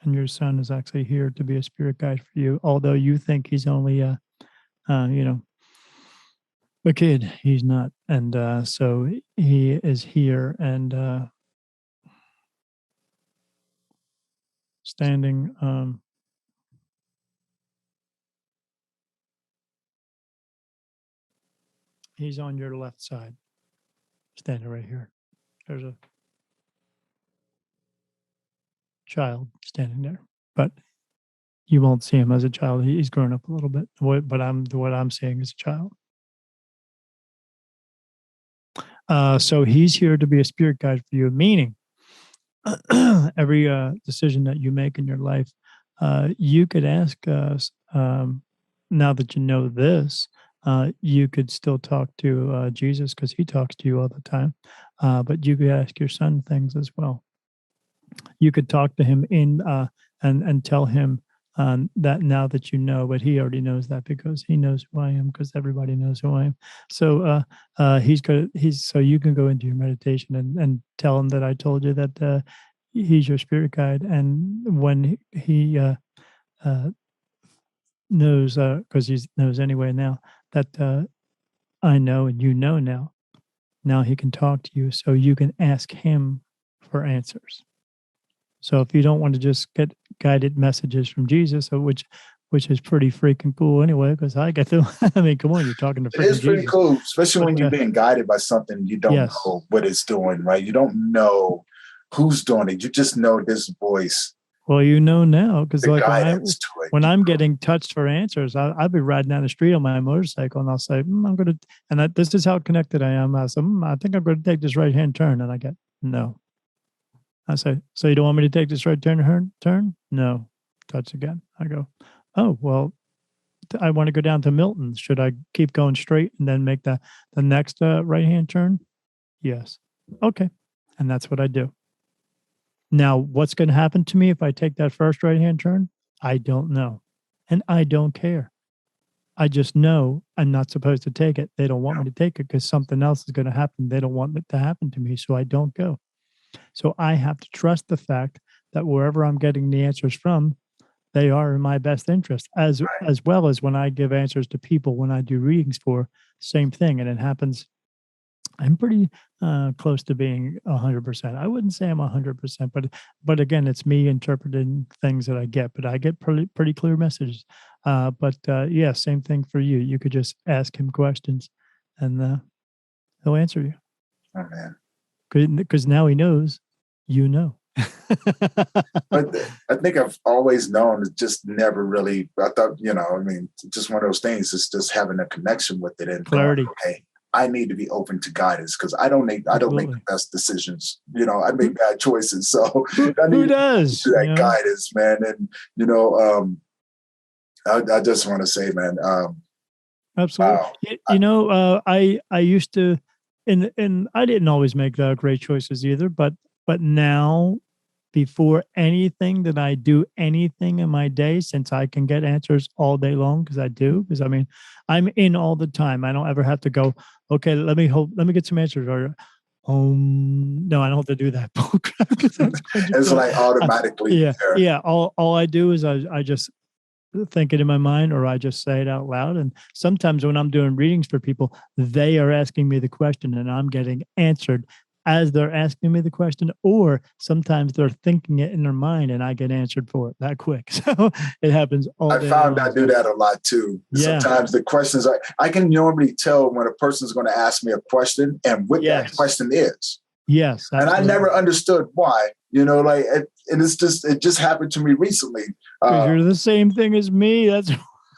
and your son is actually here to be a spirit guide for you. Although you think he's only a kid, he's not, and so he is here and standing. He's on your left side, standing right here. There's a child standing there, but you won't see him as a child. He's grown up a little bit, but what I'm seeing is a child. So he's here to be a spirit guide for you, meaning every decision that you make in your life, you could ask us, now that you know this, you could still talk to Jesus because he talks to you all the time. But you could ask your son things as well. You could talk to him and tell him that now that you know, but he already knows that because he knows who I am, because everybody knows who I am. So so you can go into your meditation and tell him that I told you that he's your spirit guide, and when he knows, because he knows anyway now that I know and you know now he can talk to you, so you can ask him for answers. So if you don't want to just get guided messages from Jesus, which is pretty freaking cool anyway, because I get to, I mean, come on, you're talking to freaking Jesus. It's pretty cool, especially when you're being guided by something you don't know what it's doing, right? You don't know who's doing it. You just know this voice Well, you know now, because the like guidance to it. when I'm getting touched for answers, I'll be riding down the street on my motorcycle, and I'll say, "I'm going to," and this is how connected I am. I say, "I think I'm going to take this right hand turn," and I get no. I say, "So you don't want me to take this right turn? No." Touch again. I go, "Oh well, I want to go down to Milton. Should I keep going straight and then make the next right hand turn?" Yes. Okay, and that's what I do. Now, what's going to happen to me if I take that first right hand turn? I don't know. And I don't care. I just know I'm not supposed to take it. They don't want me to take it because something else is going to happen. They don't want it to happen to me. So I don't go. So I have to trust the fact that wherever I'm getting the answers from, they are in my best interest, as well as when I give answers to people when I do readings for, same thing. And it happens. I'm pretty close to being 100%. I wouldn't say I'm 100%, but again, it's me interpreting things that I get. But I get pretty clear messages. Yeah, same thing for you. You could just ask him questions, and he'll answer you. Oh man, Because now he knows, you know. but I think I've always known. It just never really. I thought, I mean, just one of those things. It's just having a connection with it and Clarity. Going, okay, I need to be open to guidance because I don't make the best decisions. I make bad choices. So I need who does that guidance, man. And I just want to say, man, absolutely. Wow. I used to, and I didn't always make great choices either, but now, before anything that I do anything in my day, since I can get answers all day long, because I mean, I'm in all the time. I don't ever have to go, okay, let me get some answers, or no, I don't have to do that. It's like automatically. Yeah. All I do is I just think it in my mind, or I just say it out loud. And sometimes when I'm doing readings for people, they are asking me the question and I'm getting answered as they're asking me the question, or sometimes they're thinking it in their mind and I get answered for it that quick. So it happens all day. I found I do that a lot too. Yeah. Sometimes the questions I can normally tell when a person's going to ask me a question and what that question is. Yes. Absolutely. And I never understood why, and it just happened to me recently. Because you're the same thing as me. That's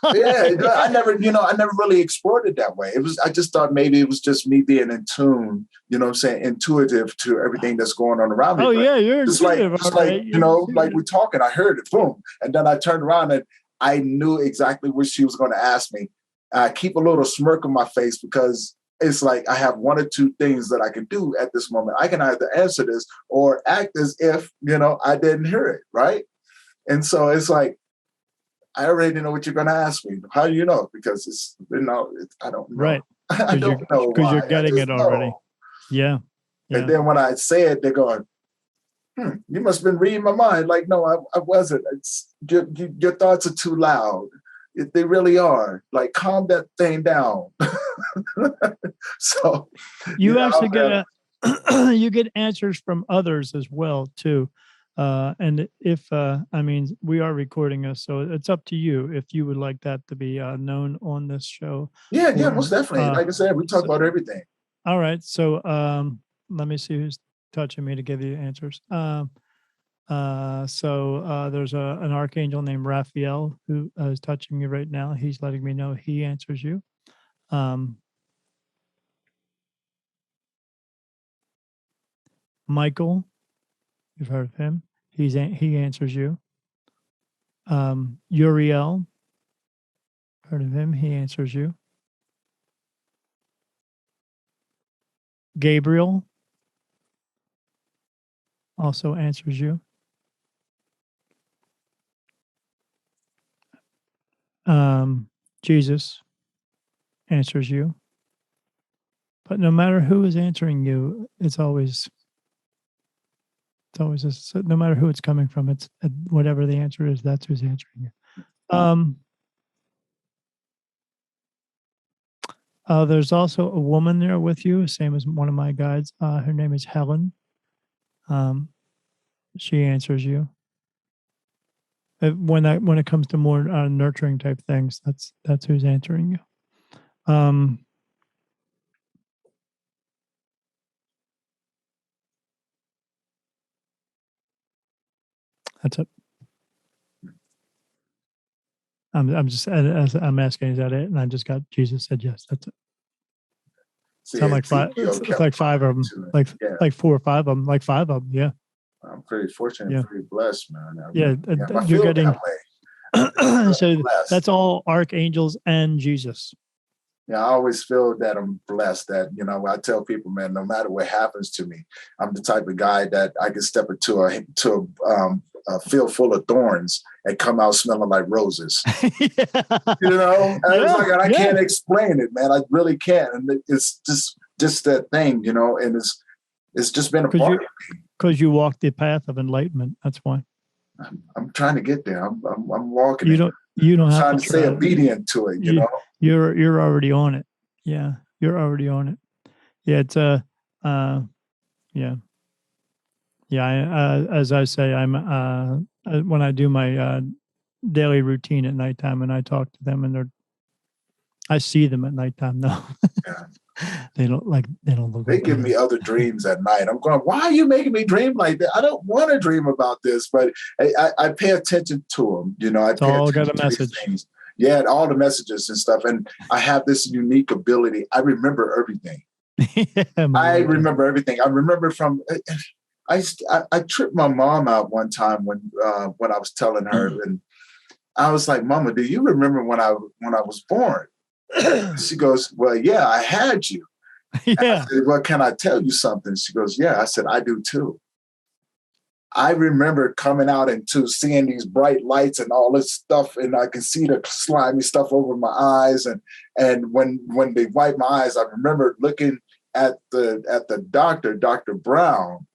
I never really explored it that way. I just thought maybe it was just me being in tune, intuitive to everything that's going on around me. Oh, yeah, you're intuitive. Like we're talking, I heard it, boom. And then I turned around and I knew exactly what she was going to ask me. I keep a little smirk on my face because it's like I have one or two things that I can do at this moment. I can either answer this or act as if, I didn't hear it, right? And so it's like, I already know what you're going to ask me. How do you know? Because it's, I don't know. Right. I don't know because you're getting it already. Know. Yeah. And then when I say it, they're going, you must have been reading my mind. Like, no, I wasn't. It's your thoughts are too loud. They really are. Like, calm that thing down. So you actually get you get answers from others as well too. And if we are recording this, so it's up to you if you would like that to be known on this show. Yeah, most definitely. Like I said, we talk about everything. All right. So let me see who's touching me to give you answers. So there's an archangel named Raphael who is touching me right now. He's letting me know he answers you. Michael, you've heard of him. He answers you. Uriel, heard of him? He answers you. Gabriel also answers you. Jesus answers you. But no matter who is answering you, it's always no matter who it's coming from, it's whatever the answer is, that's who's answering you. There's also a woman there with you, same as one of my guides. Her name is Helen. She answers you. When it comes to more nurturing type things, that's who's answering you. That's it. I'm asking, is that it? And I just got Jesus said yes. That's it. See, Sound like five. Ezekiel It's kept like five of them. to it. Like Yeah. like 4 or 5 of them. Like 5 of them. Yeah. I'm pretty fortunate, Yeah. pretty blessed, man. Yeah. I You're feel getting. that way. I feel So blessed. that's all archangels and Jesus. Yeah, I always feel that I'm blessed that, I tell people, man, no matter what happens to me, I'm the type of guy that I can step into a field full of thorns and come out smelling like roses. Yeah. And it's like, and I Yeah. can't explain it, man. I really can't. And it's just that thing, and it's just been a part of me. Because you walk the path of enlightenment. That's why. I'm trying to get there. I'm walking. You don't have trying to to stay obedient to it, You're already on it. Yeah, you're already on it. Yeah, it's yeah. As I say, I'm when I do my daily routine at nighttime, and I talk to them, and I see them at nighttime. No, Yeah. they don't look. They give me other dreams at night. I'm going, why are you making me dream like that? I don't want to dream about this, but I pay attention to them. I pay all got attention a to these message. things. Yeah, all the messages and stuff. And I have this unique ability. I remember everything. I remember everything. I remember from. I tripped my mom out one time when I was telling her, and I was like, "Mama, do you remember when I was born?" She goes, "Well, yeah, I had you." Yeah. I said, "Well, can I tell you something?" She goes, "Yeah." I said, "I do too." I remember coming out into seeing these bright lights and all this stuff, and I can see the slimy stuff over my eyes. And when they wiped my eyes, I remember looking at the doctor, Dr. Brown.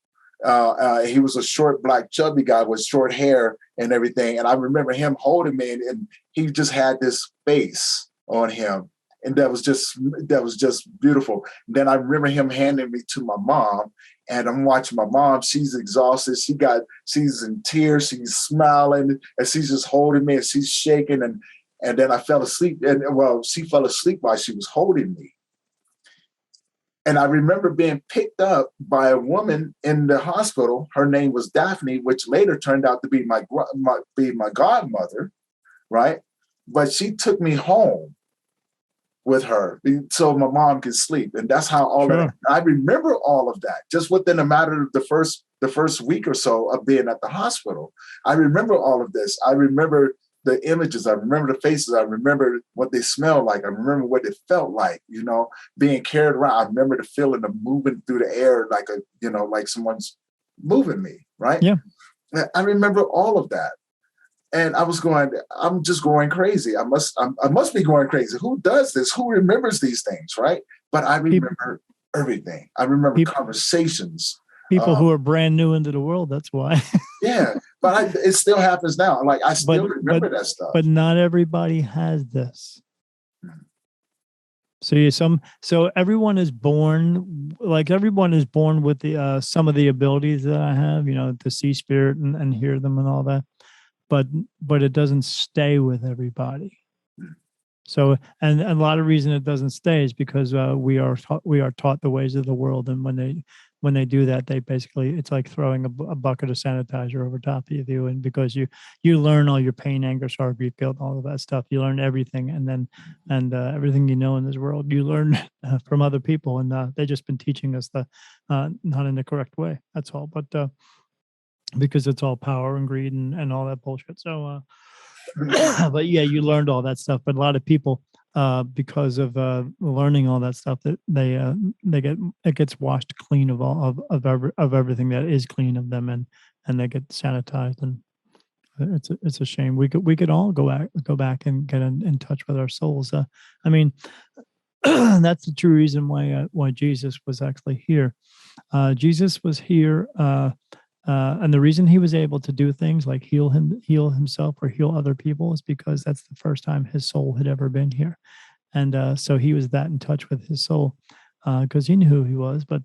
He was a short, black, chubby guy with short hair and everything. And I remember him holding me, and he just had this face on him. And that was just beautiful. And then I remember him handing me to my mom, and I'm watching my mom. She's exhausted. She's in tears. She's smiling, and she's just holding me, and she's shaking. And then I fell asleep. And she fell asleep while she was holding me. And I remember being picked up by a woman in the hospital. Her name was Daphne, which later turned out to be my godmother, right? But she took me home with her so my mom could sleep. And that's how all that. I remember all of that just within a matter of the first week or so of being at the hospital. I remember all of this. I remember the images. I remember the faces. I remember what they smelled like. I remember what it felt like, being carried around. I remember the feeling of moving through the air like someone's moving me, right? Yeah. I remember all of that. And I was going, I'm just going crazy. I must be going crazy. Who does this? Who remembers these things, right? But I remember everything. I remember conversations. People who are brand new into the world, that's why. Yeah, but it still happens now. Like I still remember that stuff. But not everybody has this. So everyone is born with the some of the abilities that I have, to see spirit and hear them and all that. But it doesn't stay with everybody. So, and a lot of reason it doesn't stay is because we are taught the ways of the world, and when they do that, they basically, it's like throwing a bucket of sanitizer over top of you, and because you learn all your pain, anger, sorrow, grief, guilt, all of that stuff, you learn everything, and everything in this world, you learn from other people, and they've just been teaching us not in the correct way. That's all, but. Because it's all power and greed and all that bullshit. So, but yeah, you learned all that stuff. But a lot of people, because of learning all that stuff, that it gets washed clean of everything that is clean of them, and they get sanitized. And it's a shame. We could all go back and get in touch with our souls. I mean, that's the true reason why Jesus was actually here. Jesus was here. And the reason he was able to do things like heal himself or heal other people is because that's the first time his soul had ever been here. And so he was that in touch with his soul because he knew who he was, but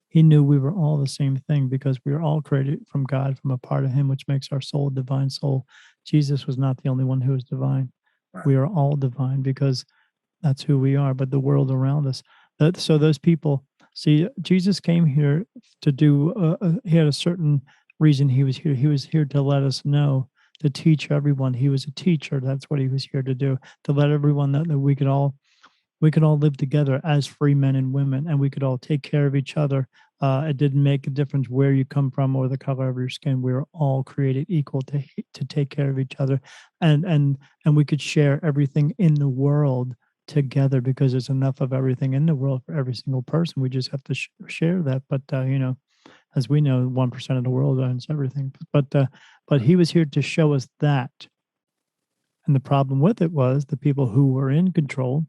he knew we were all the same thing because we were all created from God, from a part of him, which makes our soul a divine soul. Jesus was not the only one who was divine. Right. We are all divine because that's who we are, but the world around us. So those people... See, Jesus came here to do, he had a certain reason he was here. He was here to let us know to teach everyone. He was a teacher. That's what he was here to do, to let everyone know that we could all live together as free men and women, and we could all take care of each other. It didn't make a difference where you come from or the color of your skin. We were all created equal to take care of each other, and we could share everything in the world together, because there's enough of everything in the world for every single person. We just have to share that. But as we know, 1% of the world owns everything. But he was here to show us that. And the problem with it was the people who were in control,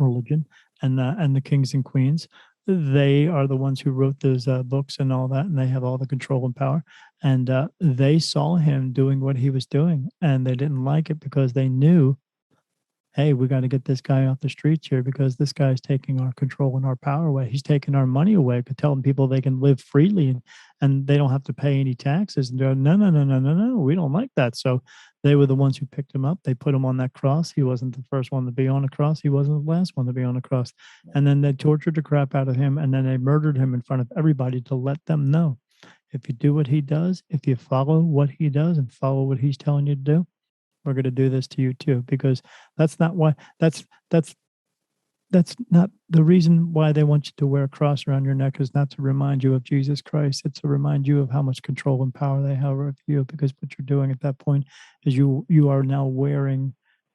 religion, and the kings and queens, they are the ones who wrote those books and all that, and they have all the control and power. And they saw him doing what he was doing, and they didn't like it, because they knew, hey, we got to get this guy off the streets here, because this guy's taking our control and our power away. He's taking our money away, telling people they can live freely and they don't have to pay any taxes. And they're, no, we don't like that. So they were the ones who picked him up. They put him on that cross. He wasn't the first one to be on a cross. He wasn't the last one to be on a cross. And then they tortured the crap out of him, and then they murdered him in front of everybody to let them know, if you do what he does, if you follow what he does and follow what he's telling you to do, we're going to do this to you too. Because that's not why, that's not the reason why they want you to wear a cross around your neck, is not to remind you of Jesus Christ. It's to remind you of how much control and power they have over you, because what you're doing at that point is you are now wearing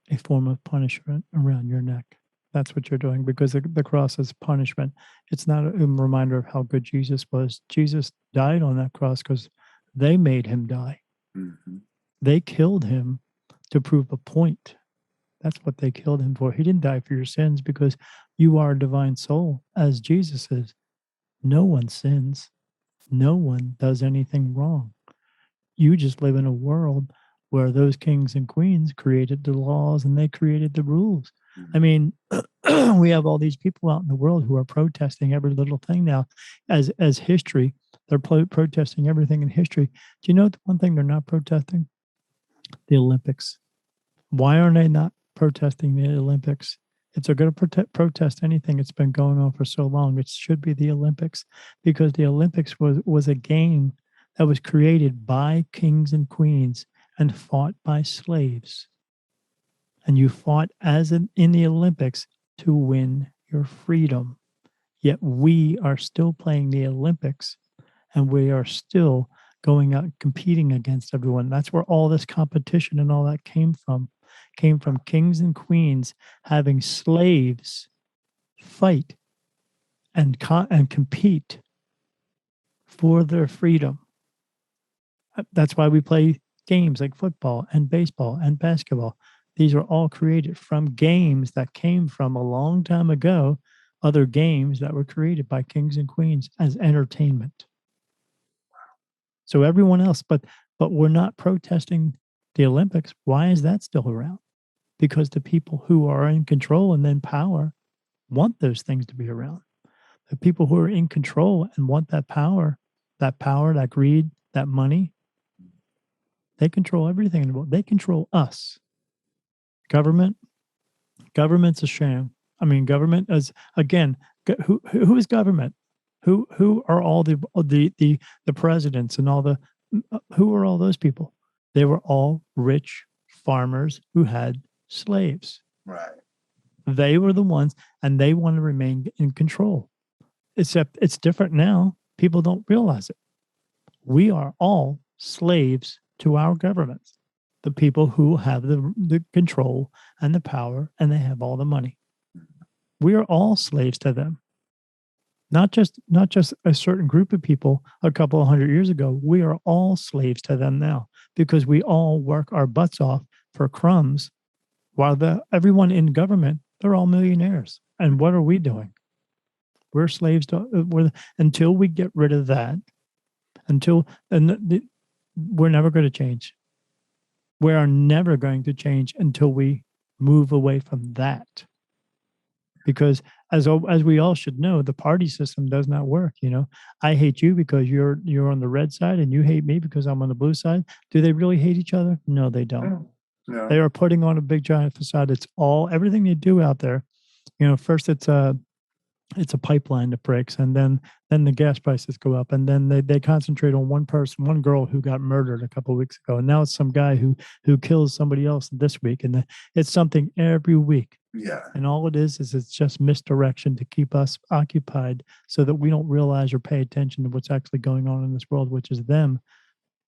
a form of punishment around your neck. That's what you're doing, because the cross is punishment. It's not a reminder of how good Jesus was. Jesus died on that cross because they made him die. Mm-hmm. They killed him to prove a point. That's what they killed him for. He didn't die for your sins, because you are a divine soul, as Jesus is. No one sins. No one does anything wrong. You just live in a world where those kings and queens created the laws and they created the rules. I mean, we have all these people out in the world who are protesting every little thing now as history. They're protesting everything in history. Do you know the one thing they're not protesting? The Olympics. Why are they not protesting the Olympics? If they're going to protest anything, it's been going on for so long. It should be the Olympics, because the Olympics was a game that was created by kings and queens and fought by slaves. And you fought in the Olympics to win your freedom. Yet we are still playing the Olympics, and we are still going out competing against everyone. That's where all this competition and all that came from kings and queens having slaves fight and compete for their freedom. That's why we play games like football and baseball and basketball. These are all created from games that came from a long time ago, other games that were created by kings and queens as entertainment. So everyone else, but we're not protesting the Olympics. Why is that still around? Because the people who are in control and in power want those things to be around. The people who are in control and want that power, that greed, that money, they control everything in the world. They control us. Government's a sham. I mean, government is, again, who is government? Who are all the presidents and all the, who are all those people? They were all rich farmers who had slaves. Right. They were the ones, and they want to remain in control. Except it's different now. People don't realize it. We are all slaves to our governments. The people who have the control and the power, and they have all the money. We are all slaves to them. Not just a certain group of people a couple of 100 years ago. We are all slaves to them now, because we all work our butts off for crumbs, while everyone in government, they're all millionaires. And what are we doing? We're slaves until we get rid of that. We're never going to change. We are never going to change until we move away from that. Because as we all should know, the party system does not work. I hate you because you're on the red side, and you hate me because I'm on the blue side. Do they really hate each other? No, they don't. No. They are putting on a big giant facade. It's everything they do out there. First it's it's a pipeline that breaks, and then the gas prices go up, and then they concentrate on one person, one girl who got murdered a couple of weeks ago, and now it's some guy who kills somebody else this week, and it's something every week. Yeah. And all it is it's just misdirection to keep us occupied so that we don't realize or pay attention to what's actually going on in this world, which is them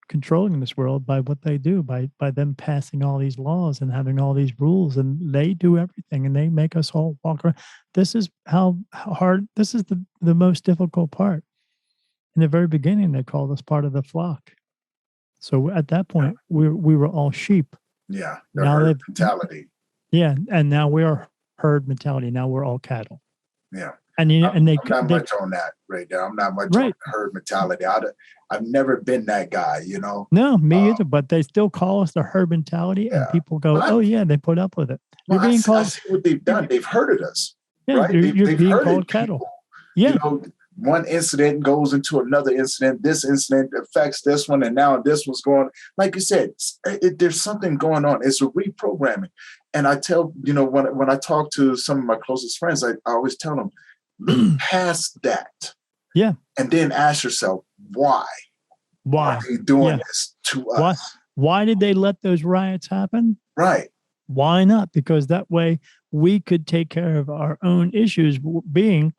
controlling this world by what they do, by them passing all these laws and having all these rules, and they do everything, and they make us all walk around. This is how hard, this is the most difficult part. In the very beginning, they called us part of the flock. So at that point, we were all sheep. Yeah. Now herd mentality. Yeah, and now we are herd mentality. Now we're all cattle. Yeah. And I'm not much on that right there. I'm not much on herd mentality. I've never been that guy, you know. No, me either. But they still call us the herd mentality, and people go, "Oh yeah," they put up with it. You're being called. I see what they've done. They've herded us. Yeah, right? you're being called cattle. People. Yeah. You know, one incident goes into another incident. This incident affects this one, and now this one's going. Like you said, there's something going on. It's a reprogramming. And I tell, you know, when I talk to some of my closest friends, I always tell them, look past that. Yeah. And then ask yourself, why? Why are they doing this to us? Why did they let those riots happen? Right. Why not? Because that way we could take care of our own issues. Being,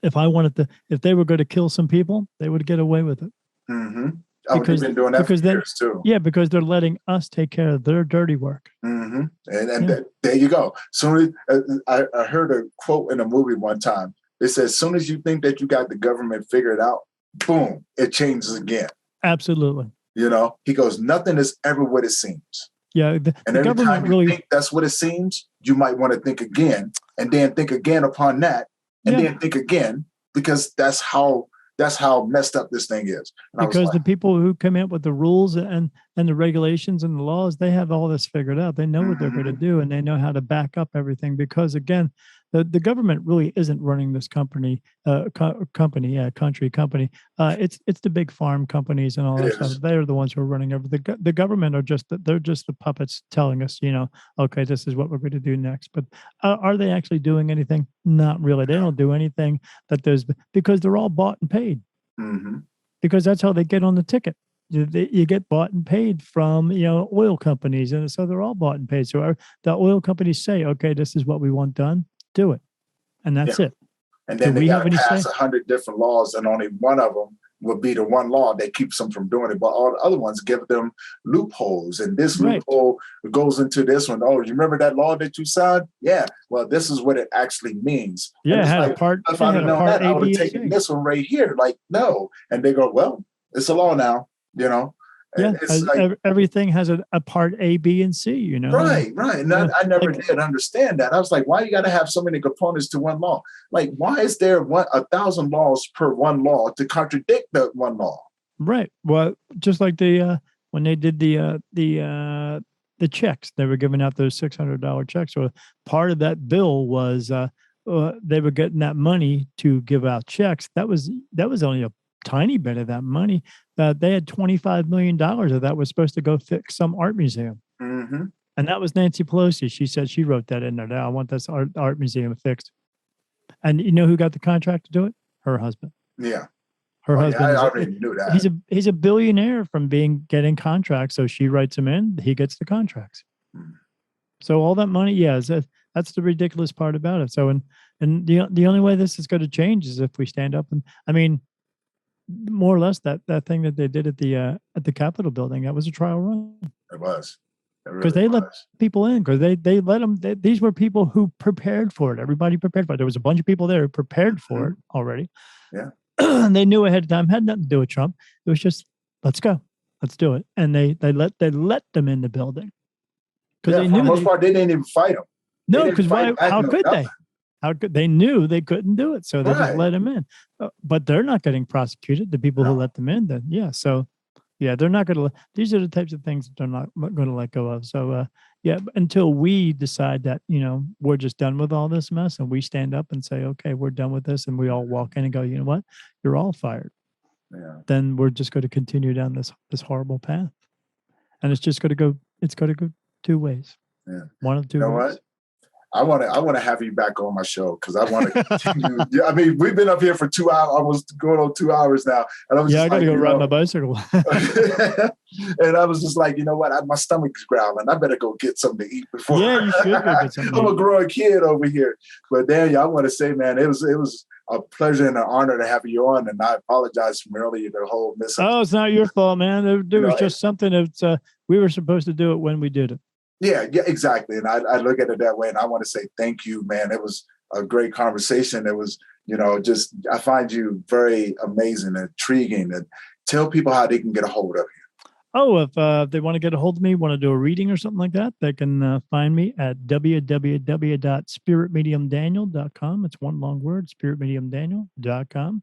if they were going to kill some people, they would get away with it. Mm-hmm. Because they've been doing that for years too. Yeah, because they're letting us take care of their dirty work. Mm-hmm. And there you go. So I heard a quote in a movie one time. It says, as soon as you think that you got the government figured out, boom, it changes again. Absolutely. You know, he goes, nothing is ever what it seems. Yeah. And every time you think that's what it seems, you might want to think again, and then think again upon that, and then think again, because that's how messed up this thing is. Because the people who come up with the rules and the regulations and the laws, they have all this figured out. They know what they're going to do, and they know how to back up everything. Because again, the government really isn't running this company. It's the big farm companies and all that stuff. They're the ones who are running everything. The government they're just the puppets telling us, you know, okay, this is what we're going to do next. But are they actually doing anything? Not really. They don't do anything because they're all bought and paid. Mm-hmm. Because that's how they get on the ticket. You get bought and paid from, you know, oil companies, and so they're all bought and paid. So the oil companies say, okay, this is what we want done. Do it, and that's it. And then they got to pass 100 different laws, and only one of them will be the one law that keeps them from doing it. But all the other ones give them loopholes, and this loophole goes into this one. Oh, you remember that law that you signed? Yeah. Well, this is what it actually means. Yeah, had a part. If I'd have known that, I would have taken this one right here. Like, no. And they go, well, it's a law now, you know. Yeah, like, everything has a part A, B, and C, you know. Right. And I never did understand that. I was like, why you got to have so many components to one law? Like, why is there 1,000 laws per one law to contradict that one law? Right. Well, just like when they did the checks, they were giving out those $600 checks. So part of that bill was they were getting that money to give out checks. That was only a tiny bit of that money. They had $25 million of that was supposed to go fix some art museum. Mm-hmm. And that was Nancy Pelosi. She said she wrote that in there. I want this art museum fixed. And you know who got the contract to do it? Her husband. Yeah. Her husband. Yeah, I already knew that. He's a billionaire from getting contracts. So she writes him in, he gets the contracts. Mm. So all that money, that's the ridiculous part about it. So and the only way this is going to change is if we stand up and, I mean, more or less that thing that they did at the Capitol building, that was a trial run. It was. Because they let people in, because they let them. These were people who prepared for it. Everybody prepared for it. There was a bunch of people there who prepared for it already. Yeah. And they knew ahead of time. Had nothing to do with Trump. It was just, let's go, let's do it. And they let them in the building because they knew. For the most part, they didn't even fight them. No, because how could they? How could they knew they couldn't do it, so they just let them in. But they're not getting prosecuted. The people who let them in, then they're not going to. These are the types of things that they're not going to let go of. So until we decide that we're just done with all this mess, and we stand up and say, okay, we're done with this, and we all walk in and go, you know what, you're all fired. Yeah. Then we're just going to continue down this horrible path, and it's just going to go. It's going to go two ways. Yeah. One of two ways. What? I want to have you back on my show because I want to continue. Yeah, I mean, we've been up here for 2 hours, almost going on 2 hours now, and I was I got to go ride my bicycle. And I was just like, you know what? My stomach's growling. I better go get something to eat before. Yeah, you should go get something. I'm a growing kid over here. But Daniel, I want to say, man, it was a pleasure and an honor to have you on. And I apologize from earlier, the whole misunderstanding. Oh, it's not your fault, man. There was just something that we were supposed to do it when we did it. Yeah, exactly. And I look at it that way. And I want to say thank you, man. It was a great conversation. It was, just I find you very amazing and intriguing. And tell people how they can get a hold of you. Oh, if they want to get a hold of me, want to do a reading or something like that, they can find me at www.spiritmediumdaniel.com. It's one long word, spiritmediumdaniel.com.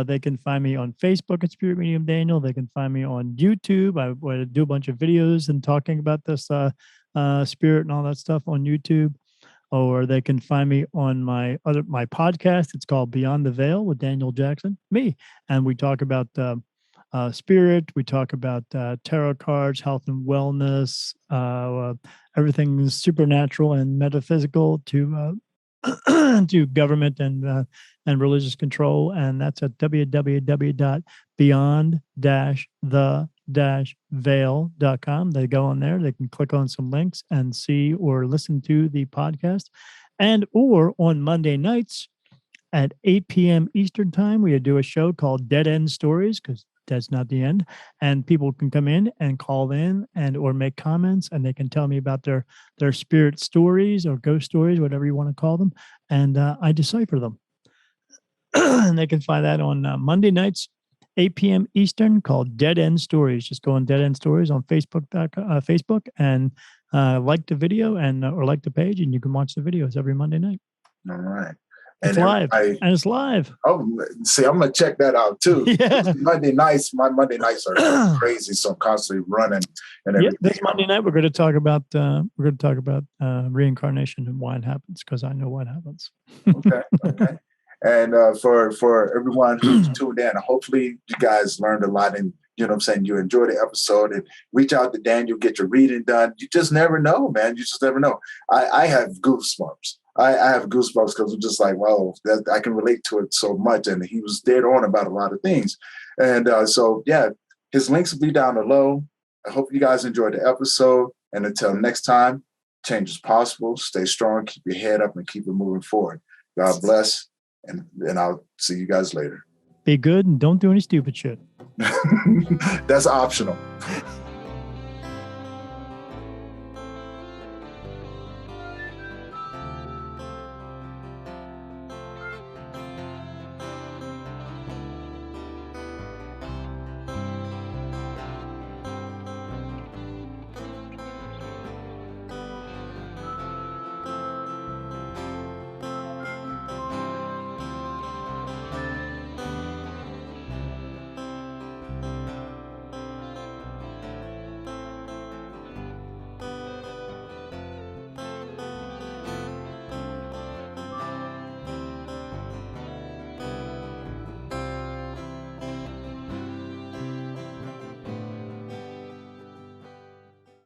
They can find me on Facebook at Spirit Medium Daniel. They can find me on YouTube. I do a bunch of videos and talking about this spirit and all that stuff on YouTube. Or they can find me on my podcast. It's called Beyond the Veil with Daniel Jackson, me. And we talk about spirit. We talk about tarot cards, health and wellness, everything supernatural and metaphysical to to government and religious control. And that's at www.beyond-the-veil.com. They go on there. They can click on some links and see or listen to the podcast. And or on Monday nights at 8 p.m. Eastern time, we do a show called Dead End Stories, because that's not the end. And people can come in and call in and or make comments, and they can tell me about their spirit stories or ghost stories, whatever you want to call them. And I decipher them. And they can find that on Monday nights, 8 p.m. Eastern, called Dead End Stories. Just go on Dead End Stories on Facebook and like the video or like the page, and you can watch the videos every Monday night. All right. It's live. And it's live. Oh, see, I'm going to check that out too. Yeah. Monday nights, my Monday nights are crazy, so I'm constantly running and everything. This Monday night we're going to talk about reincarnation and why it happens, because I know what happens. Okay. And for everyone who's tuned in, hopefully you guys learned a lot, and you enjoyed the episode, and reach out to Daniel, get your reading done. You just never know, man. You just never know. I have goosebumps. I have goosebumps because I'm just like, wow, I can relate to it so much. And he was dead on about a lot of things. And so, yeah, his links will be down below. I hope you guys enjoyed the episode. And until next time, change is possible. Stay strong, keep your head up, and keep it moving forward. God bless. And I'll see you guys later. Be good and don't do any stupid shit. That's optional.